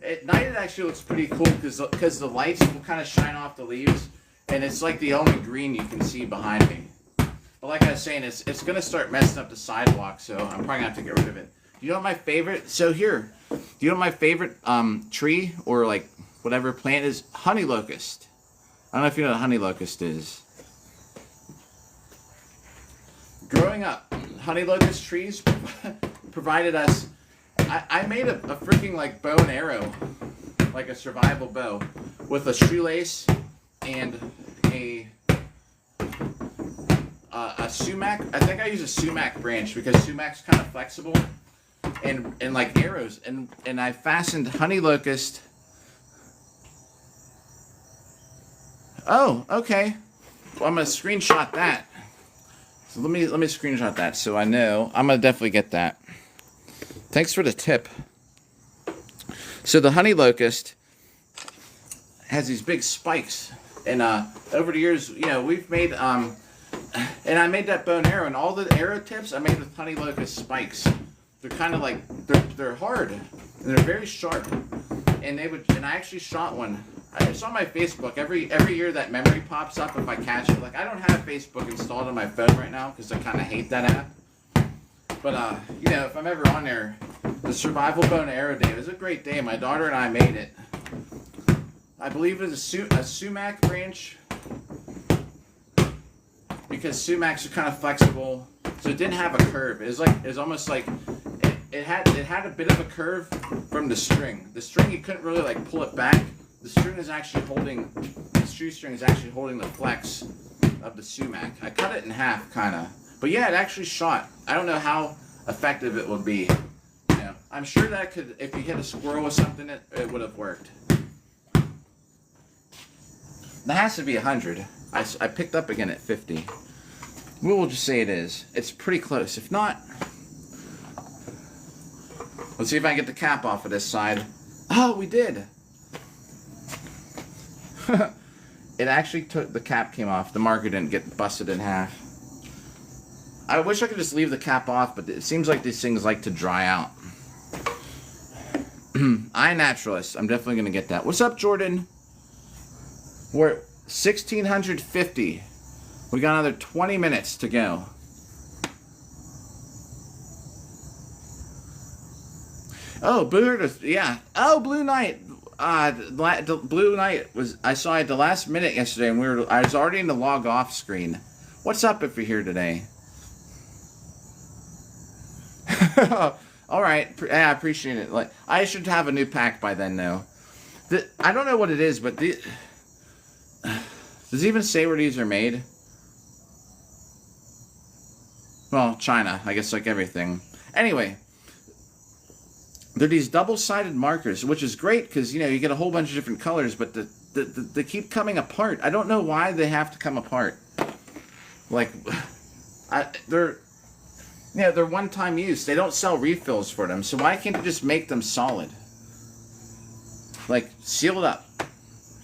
at night it actually looks pretty cool because the lights will kind of shine off the leaves. And it's like the only green you can see behind me. But like I was saying, it's going to start messing up the sidewalk, so I'm probably going to have to get rid of it. Do you know what my favorite... So here, do you know what my favorite tree or like whatever plant is? Honey locust. I don't know if you know what honey locust is. Growing up, honey locust trees provided us... I made a freaking like bow and arrow, like a survival bow, with a shoelace and a sumac. I think I use a sumac branch because sumac's kind of flexible, and like arrows, and I fastened honey locust. Oh, okay. Well, I'm gonna screenshot that. So let me screenshot that so I know. I'm gonna definitely get that. Thanks for the tip. So the honey locust has these big spikes, and over the years, we've made and I made that bow and arrow, and all the arrow tips I made with honey locust spikes. They're kind of like they're hard and they're very sharp, and I actually shot one. It's on my Facebook. Every year that memory pops up if I catch it. Like, I don't have Facebook installed on my phone right now because I kind of hate that app. But if I'm ever on there, the Survival Bow and Arrow Day, it was a great day. My daughter and I made it. I believe it was a sumac branch because sumacs are kind of flexible, so it didn't have a curve. It was almost like it had a bit of a curve from the string. The string, you couldn't really like pull it back. The shoestring is actually holding the flex of the sumac. I cut it in half, kind of. But yeah, it actually shot. I don't know how effective it would be. I'm sure that if you hit a squirrel with something, it would have worked. That has to be 100. I picked up again at 50. We will just say it is. It's pretty close. If not, let's see if I can get the cap off of this side. Oh, we did. It actually took, the cap came off. The marker didn't get busted in half. I wish I could just leave the cap off, but it seems like these things like to dry out. iNaturalist. I'm definitely going to get that. What's up, Jordan? We're at 1650. We got another 20 minutes to go. Oh, yeah. Oh, Blue Knight. Blue Knight was. I saw it the last minute yesterday, and I was already in the log off screen. What's up if you're here today? All right. Yeah, I appreciate it. Like, I should have a new pack by then, though. I don't know what it is, but does it even say where these are made? Well, China, I guess, like everything. Anyway, they're these double-sided markers, which is great because, you know, you get a whole bunch of different colors, but they keep coming apart. I don't know why they have to come apart. Like, they're one-time use. They don't sell refills for them, so why can't you just make them solid? Like, seal it up.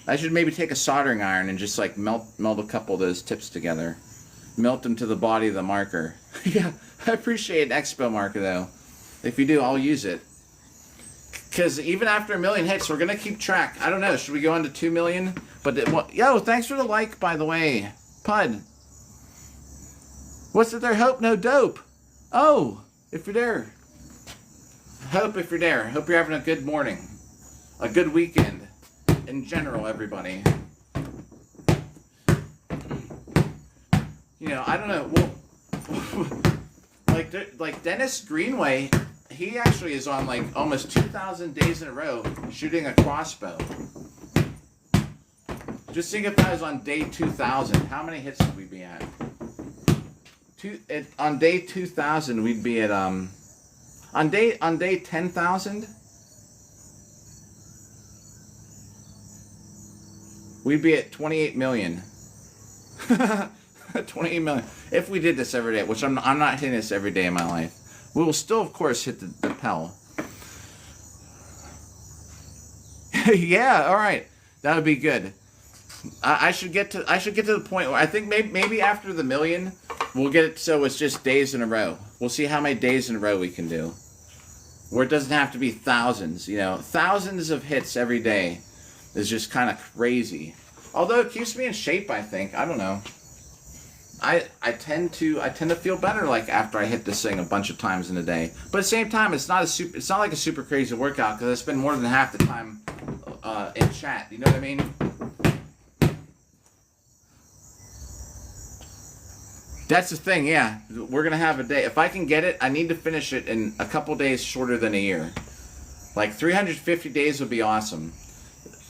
I should maybe take a soldering iron and just, like, melt a couple of those tips together. Melt them to the body of the marker. Yeah, I appreciate an expo marker, though. If you do, I'll use it. Because even after 1 million hits, we're going to keep track. I don't know. Should we go on to 2 million? But, yo, thanks for the like, by the way. Pud. What's it there? Hope, no dope. Oh, if you're there. Hope if you're there. Hope you're having a good morning. A good weekend. In general, everybody. You know, I don't know. Well, like Dennis Greenway, he actually is on like almost 2,000 days in a row shooting a crossbow. Just think if I was on day 2,000, how many hits would we be at? On day 2,000, we'd be at on day 10,000. We'd be at 28 million. 28 million. If we did this every day, which I'm not hitting this every day in my life. We will still, of course, hit the Pell. Yeah, all right. That would be good. I should get to the point where I think maybe after the million, we'll get it so it's just days in a row. We'll see how many days in a row we can do. Where it doesn't have to be thousands, you know. Thousands of hits every day is just kind of crazy. Although it keeps me in shape, I think. I don't know. I tend to feel better like after I hit this thing a bunch of times in a day. But at the same time, it's not like a super crazy workout because I spend more than half the time in chat. You know what I mean? That's the thing, yeah. We're gonna have a day. If I can get it, I need to finish it in a couple days shorter than a year. Like 350 days would be awesome.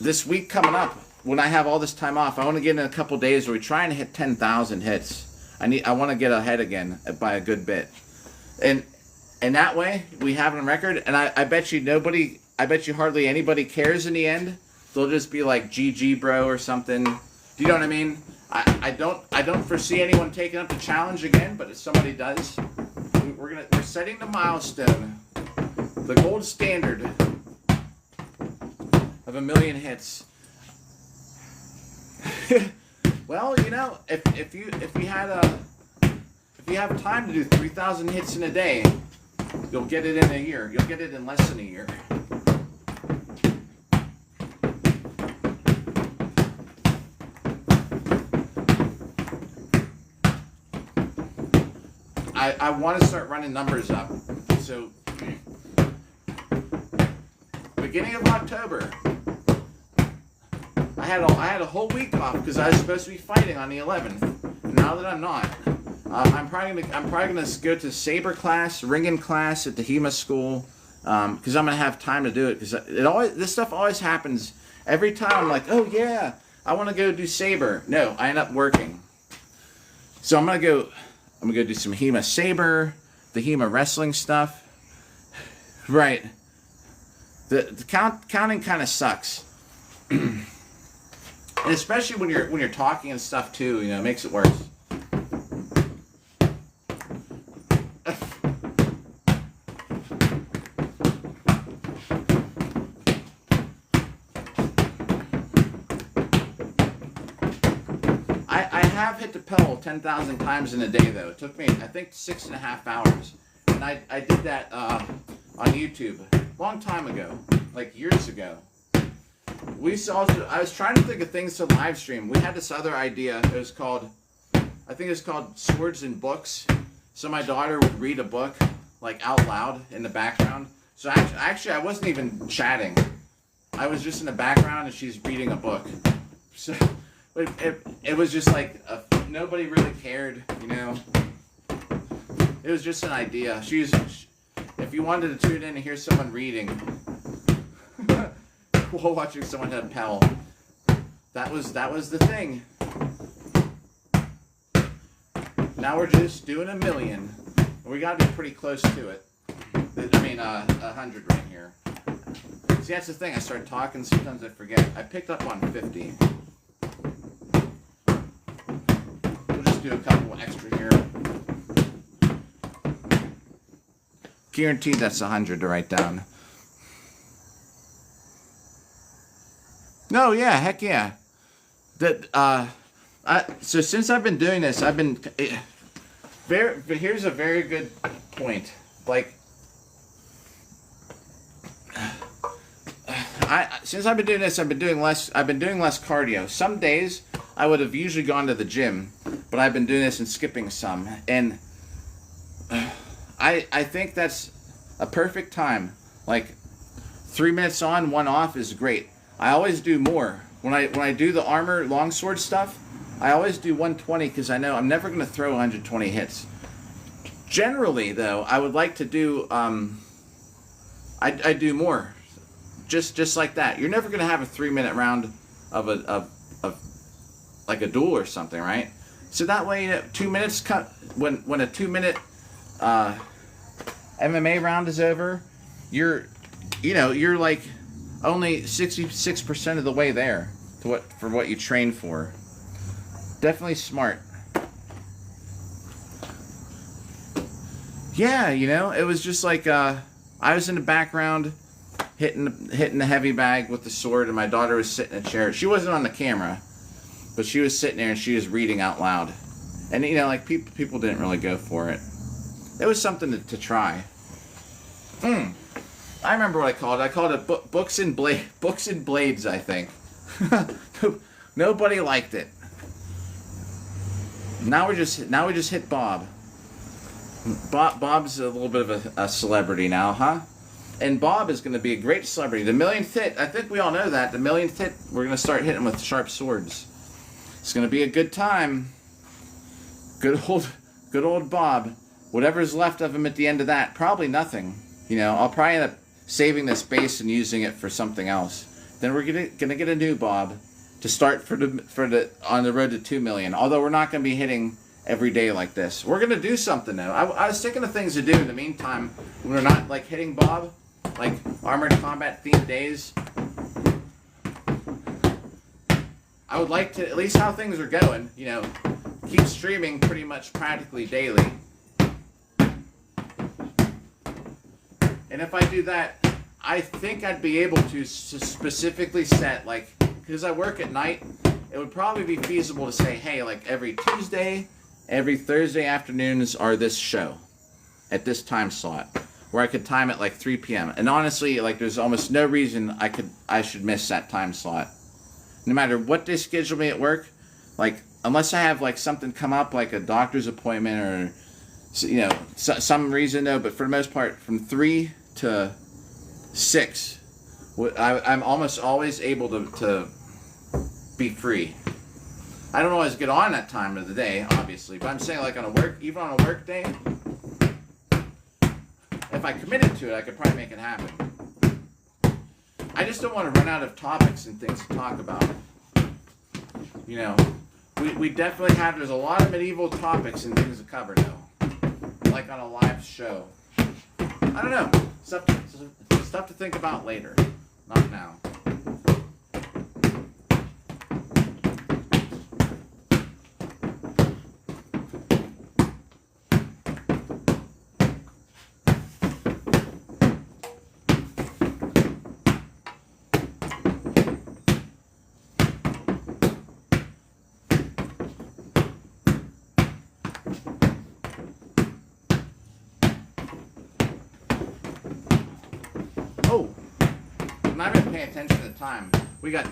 This week coming up, when I have all this time off, I want to get in a couple days where we try and hit 10,000 hits. I want to get ahead again by a good bit, and that way we have it on record. And I bet you hardly anybody cares in the end. They'll just be like GG bro or something. Do you know what I mean? I don't foresee anyone taking up the challenge again, but if somebody does, we're setting the milestone, the gold standard of 1 million hits. Well, you know, if you have time to do 3,000 hits in a day, you'll get it in a year. You'll get it in less than a year. I want to start running numbers up. So, beginning of October, I had a whole week off because I was supposed to be fighting on the 11th. Now that I'm not, I'm probably gonna go to saber class, ringing class at the HEMA school, because I'm gonna have time to do it. Because this stuff always happens every time. I'm like, oh yeah, I want to go do saber. No, I end up working. So I'm gonna go do some HEMA saber, the HEMA wrestling stuff. Right. The counting kind of sucks. And especially when you're talking and stuff too, you know, it makes it worse. I have hit the Pell 10,000 times in a day though. It took me, I think, 6.5 hours. And I did that on YouTube a long time ago, like years ago. I was trying to think of things to live stream. We had this other idea. It was called, I think it was called Swords and Books. So my daughter would read a book like out loud in the background. So actually I wasn't even chatting. I was just in the background and she's reading a book. So it was just like nobody really cared, you know. It was just an idea. If you wanted to tune in and hear someone reading while watching someone have Pell, that was the thing. Now we're just doing 1 million. We got to be pretty close to it. I mean, 100 right here. See, that's the thing. I start talking, sometimes I forget. I picked up on 50. We'll just do a couple extra here. Guaranteed that's 100 to write down. No, yeah, heck yeah. So since I've been doing this, I've been here's a very good point. Like, since I've been doing this, I've been doing less cardio. Some days I would have usually gone to the gym, but I've been doing this and skipping some, and I think that's a perfect time. Like 3 minutes on, 1 off is great. I always do more. When I do the armor longsword stuff, I always do 120 because I know I'm never going to throw 120 hits. Generally, though, I would like to do I do more. Just like that. You're never going to have a 3-minute round of like a duel or something, right? So that way, you know, 2 minutes cut when a 2-minute MMA round is over, you're like only 66% of the way there to what you train for. Definitely smart. Yeah, you know, it was just like I was in the background hitting the heavy bag with the sword, and my daughter was sitting in a chair. She wasn't on the camera, but she was sitting there and she was reading out loud. And you know, like people didn't really go for it. It was something to try. I remember what I called it. I called it Books and Blades, I think. Nobody liked it. Now we just hit Bob. Bob's a little bit of a celebrity now, huh? And Bob is going to be a great celebrity. The millionth hit, I think we all know that. The millionth hit, we're going to start hitting with sharp swords. It's going to be a good time. Good old Bob. Whatever's left of him at the end of that, probably nothing. You know, I'll probably end up saving this base and using it for something else. Then we're gonna get a new Bob to start on the road to 2 million. Although we're not gonna be hitting every day like this. We're gonna do something though. I was thinking of things to do in the meantime when we're not like hitting Bob, like armored combat themed days. I would like to at least how things are going. You know, keep streaming pretty much practically daily. And if I do that, I think I'd be able to specifically set, like, because I work at night, it would probably be feasible to say, hey, like every Tuesday, every Thursday afternoons are this show at this time slot, where I could time it like 3 p.m. And honestly, like there's almost no reason I should miss that time slot. No matter what they schedule me at work, like unless I have like something come up, like a doctor's appointment or, you know, some reason though, but for the most part, from 3 to 6, I'm almost always able to be free. I don't always get on that time of the day, obviously, but I'm saying like even on a work day, if I committed to it, I could probably make it happen. I just don't want to run out of topics and things to talk about. You know, we definitely have, there's a lot of medieval topics and things to cover though, like on a live show. I don't know. Stuff to think about later. Not now. paying attention to the time. We got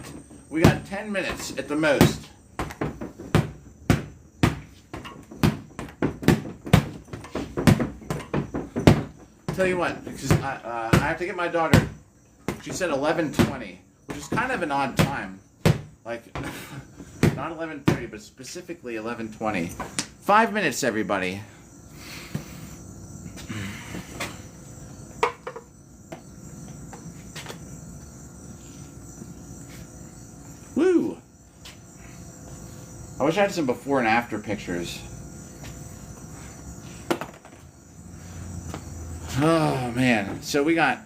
10 minutes at the most. Tell you what, because I have to get my daughter. She said 11:20, which is kind of an odd time. Like, not 11:30, but specifically 11:20. 5 minutes, everybody. Woo! I wish I had some before and after pictures. Oh, man. So we got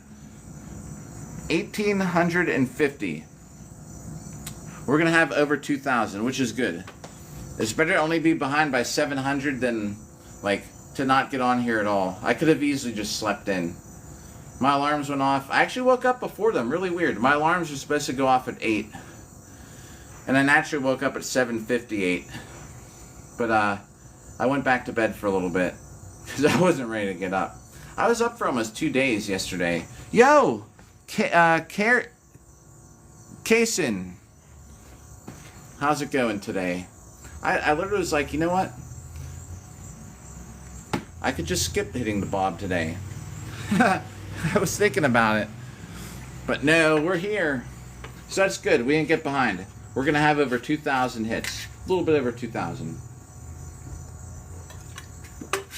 1,850. We're going to have over 2,000, which is good. It's better to only be behind by 700 than, like, to not get on here at all. I could have easily just slept in. My alarms went off. I actually woke up before them. Really weird. My alarms were supposed to go off at 8. And I naturally woke up at 7:58. But, I went back to bed for a little bit. Because I wasn't ready to get up. I was up for almost 2 days yesterday. Yo! Kason. How's it going today? I literally was like, you know what? I could just skip hitting the bob today. I was thinking about it. But no, we're here. So that's good. We didn't get behind. We're going to have over 2,000 hits. A little bit over 2,000.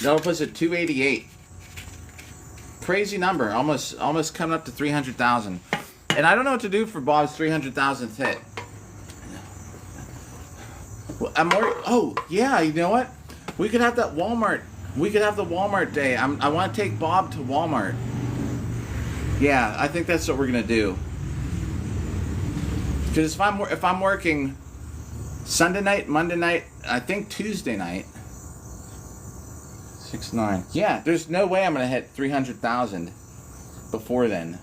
That'll put us at 288. Crazy number. Almost coming up to 300,000. And I don't know what to do for Bob's 300,000th hit. Well, oh, yeah, you know what? We could have that Walmart. We could have the Walmart day. I want to take Bob to Walmart. Yeah, I think that's what we're going to do. Because if I'm working Sunday night, Monday night, I think Tuesday night. 6-9. Yeah, there's no way I'm going to hit 300,000 before then.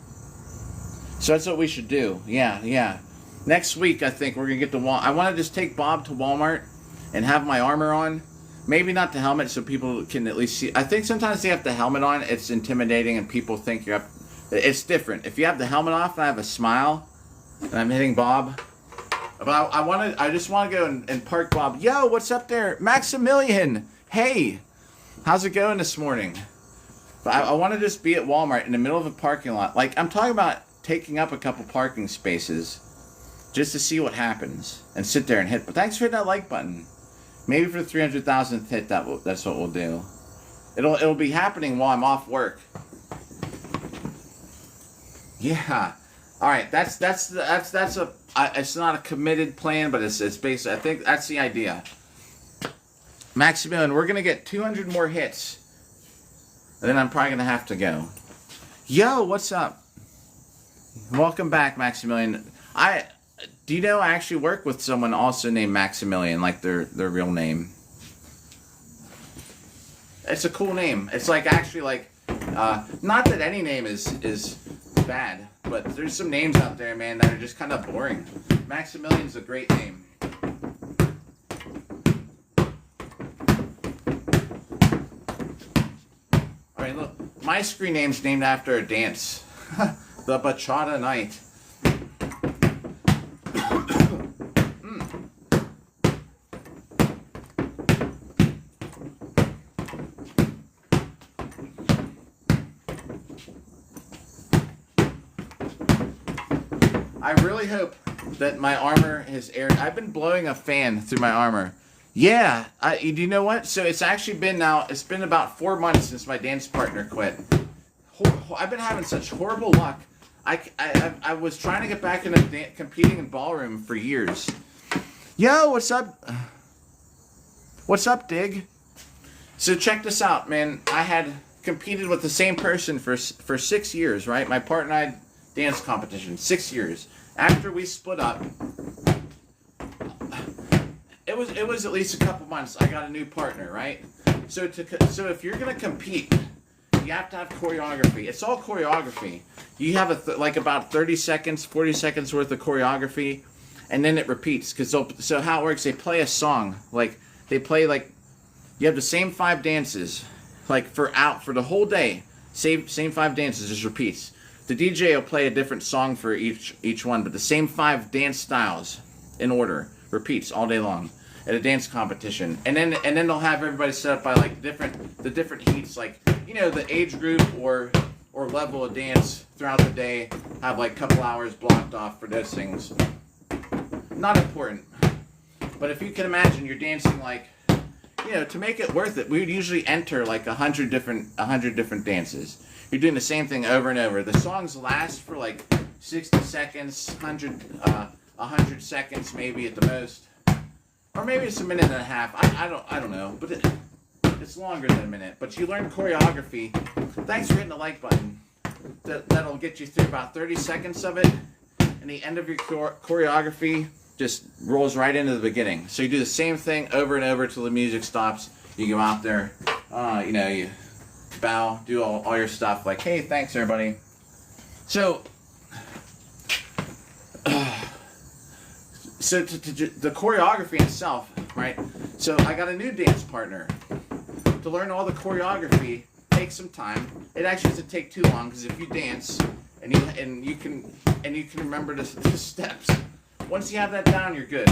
So that's what we should do. Yeah. Next week, I think we're going to get to Walmart. I want to just take Bob to Walmart and have my armor on. Maybe not the helmet so people can at least see. I think sometimes they have the helmet on. It's intimidating and people think you're up. It's different. If you have the helmet off and I have a smile and I'm hitting Bob. But I just want to go and park Bob. Yo, what's up there? Maximilian. Hey. How's it going this morning? But I want to just be at Walmart in the middle of a parking lot. Like, I'm talking about taking up a couple parking spaces just to see what happens and sit there and hit. But thanks for hitting that like button. Maybe for the 300,000th hit, that's what we'll do. It'll be happening while I'm off work. Yeah. All right. That's it's not a committed plan, but it's basically, I think that's the idea. Maximilian, we're going to get 200 more hits. And then I'm probably going to have to go. Yo, what's up? Welcome back, Maximilian. Do you know I actually work with someone also named Maximilian, like their real name. It's a cool name. It's like actually like, not that any name is bad, but there's some names out there, man, that are just kind of boring. Maximilian's a great name. Alright, look, my screen name's named after a dance. The Bachata Night. I really hope that my armor has aired. I've been blowing a fan through my armor. Yeah, do you know what? So it's actually been it's been about 4 months since my dance partner quit. I've been having such horrible luck. I was trying to get back into competing in ballroom for years. Yo, what's up? What's up, Dig? So check this out, man. I had competed with the same person for 6 years, right? My partner and I dance competition, 6 years. After we split up, it was at least a couple months. I got a new partner, right? So if you're gonna compete, you have to have choreography. It's all choreography. You have like about 30 seconds, 40 seconds worth of choreography, and then it repeats. So how it works, they play a song. Like they play like you have the same 5 dances, like for the whole day. Same 5 dances, just repeats. the DJ will play a different song for each one, but the same 5 dance styles in order repeats all day long at a dance competition. And then they'll have everybody set up by like the different heats, like, you know, the age group or level of dance throughout the day. Have like a couple hours blocked off for those things. Not important. But if you can imagine, you're dancing like, you know, to make it worth it, we would usually enter like 100 different dances. You're doing the same thing over and over. The songs last for like 60 seconds, 100 seconds maybe at the most, or maybe it's a minute and a half. I don't know, but it's longer than a minute. But you learn choreography. Thanks for hitting the like button. That'll get you through about 30 seconds of it, and the end of your choreography just rolls right into the beginning. So you do the same thing over and over till the music stops. You go out there, you know, you bow, do all your stuff, like, hey, thanks everybody. So, the choreography itself, right? So I got a new dance partner. To learn all the choreography takes some time. It actually doesn't take too long, because if you dance and you can remember the steps, once you have that down, you're good.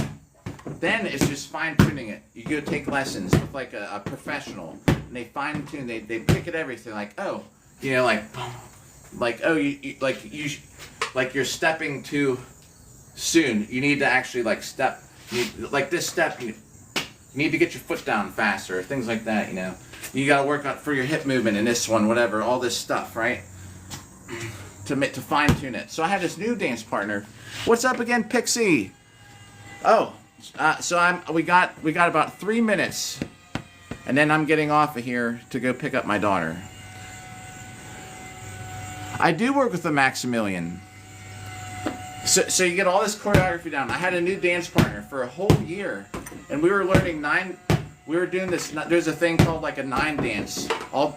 Then it's just fine-tuning it. You go take lessons with like a professional, and they fine-tune. They pick at everything. Like, oh, you know, like oh, like you're stepping too soon. You need to actually like step. Like this step, you need to get your foot down faster. Things like that. You know, you got to work out for your hip movement in this one, whatever. All this stuff, right? To fine-tune it. So I had this new dance partner. What's up again, Pixie? Oh. So we got about 3 minutes, and then I'm getting off of here to go pick up my daughter. I do work with the Maximilian. So you get all this choreography down. I had a new dance partner for a whole year, and we were learning we were doing this. There's a thing called like a 9 dance.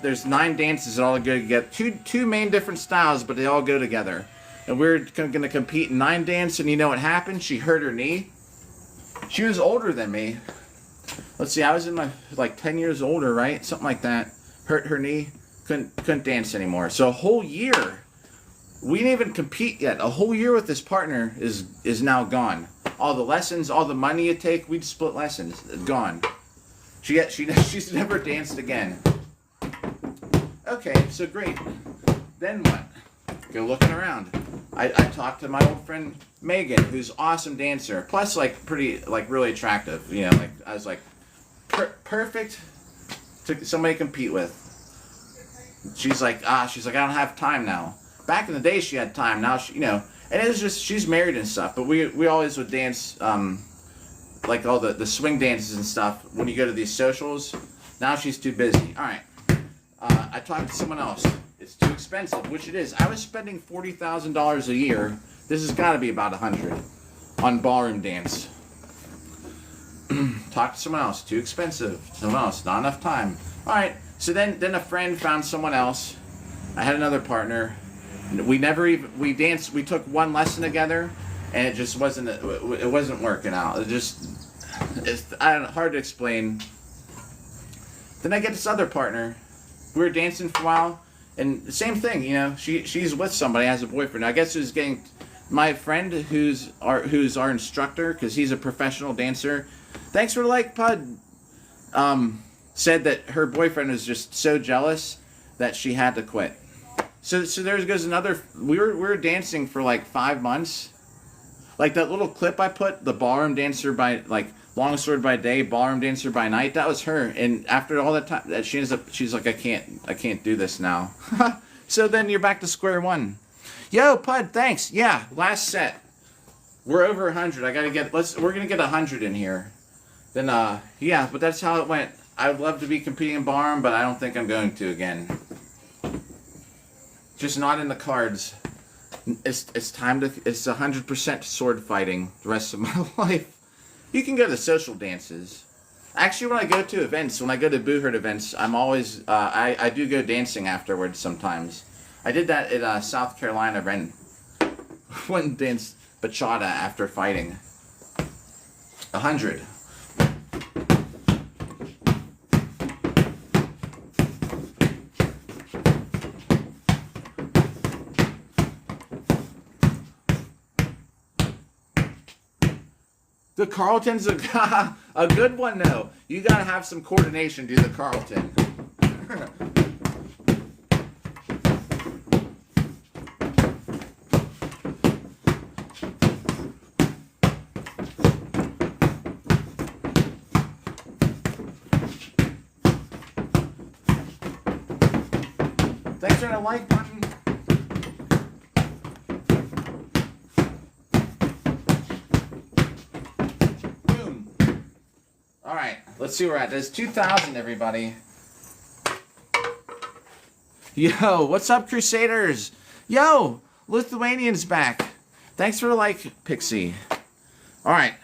There's 9 dances that all go together. Two main different styles, but they all go together. And we were going to compete in 9 dance, and you know what happened? She hurt her knee. She was older than me. Let's see, I was in my, like 10 years older, right? Something like that. Hurt her knee. Couldn't dance anymore. So a whole year. We didn't even compete yet. A whole year with this partner is now gone. All the lessons, all the money you take, we'd split lessons. Gone. She's never danced again. Okay, so great. Then what? Go looking around. I talked to my old friend Megan, who's an awesome dancer, plus like pretty, like really attractive. You know, like I was like perfect to somebody to compete with. She's like I don't have time now. Back in the day, she had time. Now she, you know, and it was just she's married and stuff. But we always would dance, like all the swing dances and stuff when you go to these socials. Now she's too busy. All right, I talked to someone else. It's too expensive, which it is. I was spending $40,000 a year. This has got to be about 100 on ballroom dance. Talk to someone else. Too expensive. Someone else. Not enough time. All right. So then a friend found someone else. I had another partner. We danced. We took one lesson together, and it just wasn't. It wasn't working out. It's hard to explain. Then I get this other partner. We were dancing for a while. And the same thing, you know, she's with somebody, has a boyfriend. I guess who's getting my friend who's our instructor, because he's a professional dancer. Thanks for the like, Pud. Said that her boyfriend was just so jealous that she had to quit. So there goes another. We were dancing for like 5 months. Like that little clip I put, the ballroom dancer by like longsword by day, ballroom dancer by night. That was her. And after all that time, that she's like, I can't do this now. So then you're back to square one. Yo, Pud, thanks. Yeah, last set. We're over 100. We're gonna get 100 in here. Then yeah, but that's how it went. I would love to be competing in ballroom, but I don't think I'm going to again. Just not in the cards. It's time to. It's 100% sword fighting the rest of my life. You can go to social dances. Actually, when I go to events, when I go to Boo Herd events, I'm always I do go dancing afterwards sometimes. I did that at South Carolina. Went and danced bachata after fighting. 100. The Carlton's a good one, though. You gotta have some coordination to do the Carlton. Thanks for the like button. Boom. All right, let's see where we're at. There's 2,000, everybody. Yo, what's up, Crusaders? Yo, Lithuanian's back. Thanks for the like, Pixie. All right.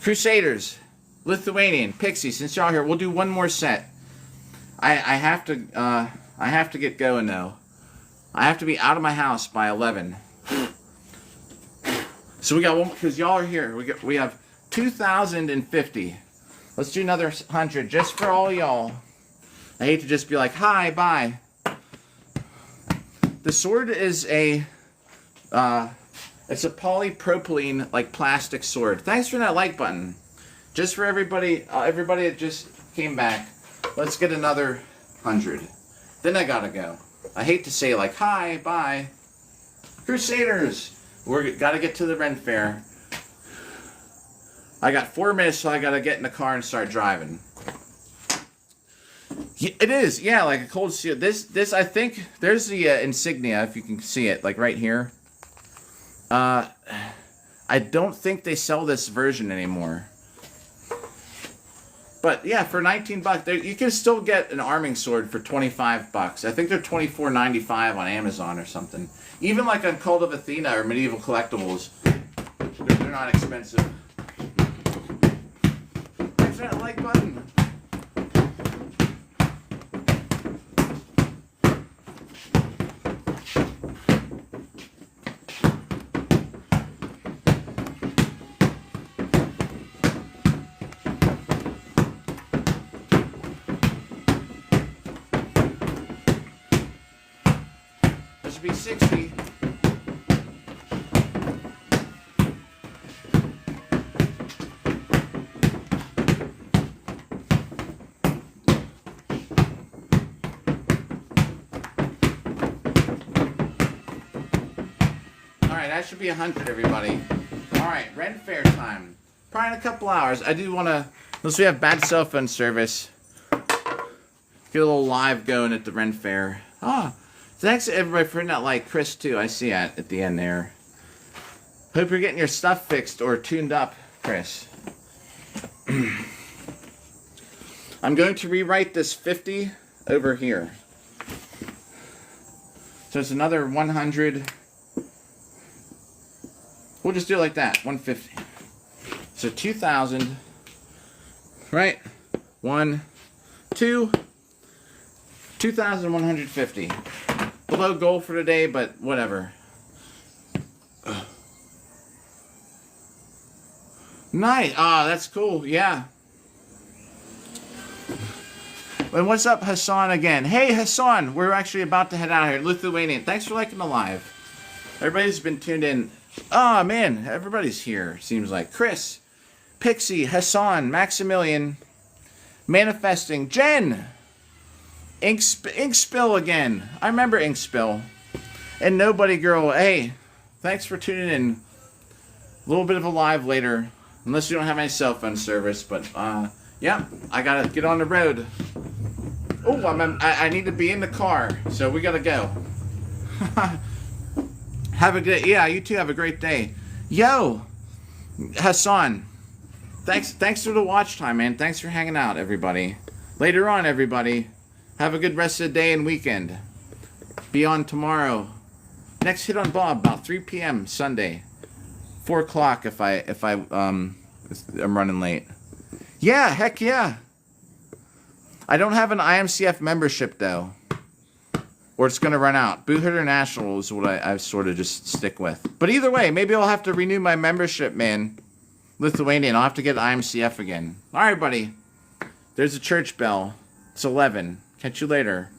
Crusaders, Lithuanian, Pixie, since y'all here, we'll do one more set. I have to get going though. I have to be out of my house by 11. So we got one because y'all are here. We have 2,050. Let's do another 100 just for all y'all. I hate to just be like, hi, bye. The sword is a it's a polypropylene like plastic sword. Thanks for that like button. Just for everybody that just came back. Let's get another 100. Then I gotta go. I hate to say like, hi, bye. Crusaders! Gotta get to the Ren Fair. I got 4 minutes, so I gotta get in the car and start driving. It is, yeah, like a cold steel. This I think, there's the insignia, if you can see it, like right here. I don't think they sell this version anymore. But yeah, for 19 bucks, you can still get an arming sword for 25 bucks. I think they're $24.95 on Amazon or something. Even like on Cult of Athena or Medieval Collectibles, they're not expensive. There's that like button. Should be 60. Alright, that should be 100, everybody. Alright, Ren Fair time. Probably in a couple hours. I do want to, unless we have bad cell phone service, get a little live going at the Ren Fair. Thanks to everybody for that like. Chris, too. I see that at the end there. Hope you're getting your stuff fixed or tuned up, Chris. I'm going to rewrite this 50 over here. So it's another 100. We'll just do it like that. 150. So 2,000. Right? 1, 2. 2,150. Below goal for today, but whatever. Nice. That's cool. Yeah. And what's up, Hassan, again? Hey, Hassan. We're actually about to head out here. Lithuanian. Thanks for liking the live. Everybody's been tuned in. Oh, man. Everybody's here, seems like. Chris, Pixie, Hassan, Maximilian, Manifesting, Jen. Ink Spill again. I remember Ink Spill. And Nobody Girl. Hey, thanks for tuning in. A little bit of a live later. Unless you don't have any cell phone service. But, yeah, I gotta get on the road. Oh, I need to be in the car. So we gotta go. Have a good, yeah, you too have a great day. Yo, Hassan. Thanks for the watch time, man. Thanks for hanging out, everybody. Later on, everybody. Have a good rest of the day and weekend. Be on tomorrow. Next Hit on Bob about 3 p.m. Sunday. 4 o'clock if I'm running late. Yeah, heck yeah. I don't have an IMCF membership though. Or it's gonna run out. Boot International is what I sort of just stick with. But either way, maybe I'll have to renew my membership, man. Lithuanian. I'll have to get IMCF again. Alright, buddy. There's a church bell. It's 11. Catch you later.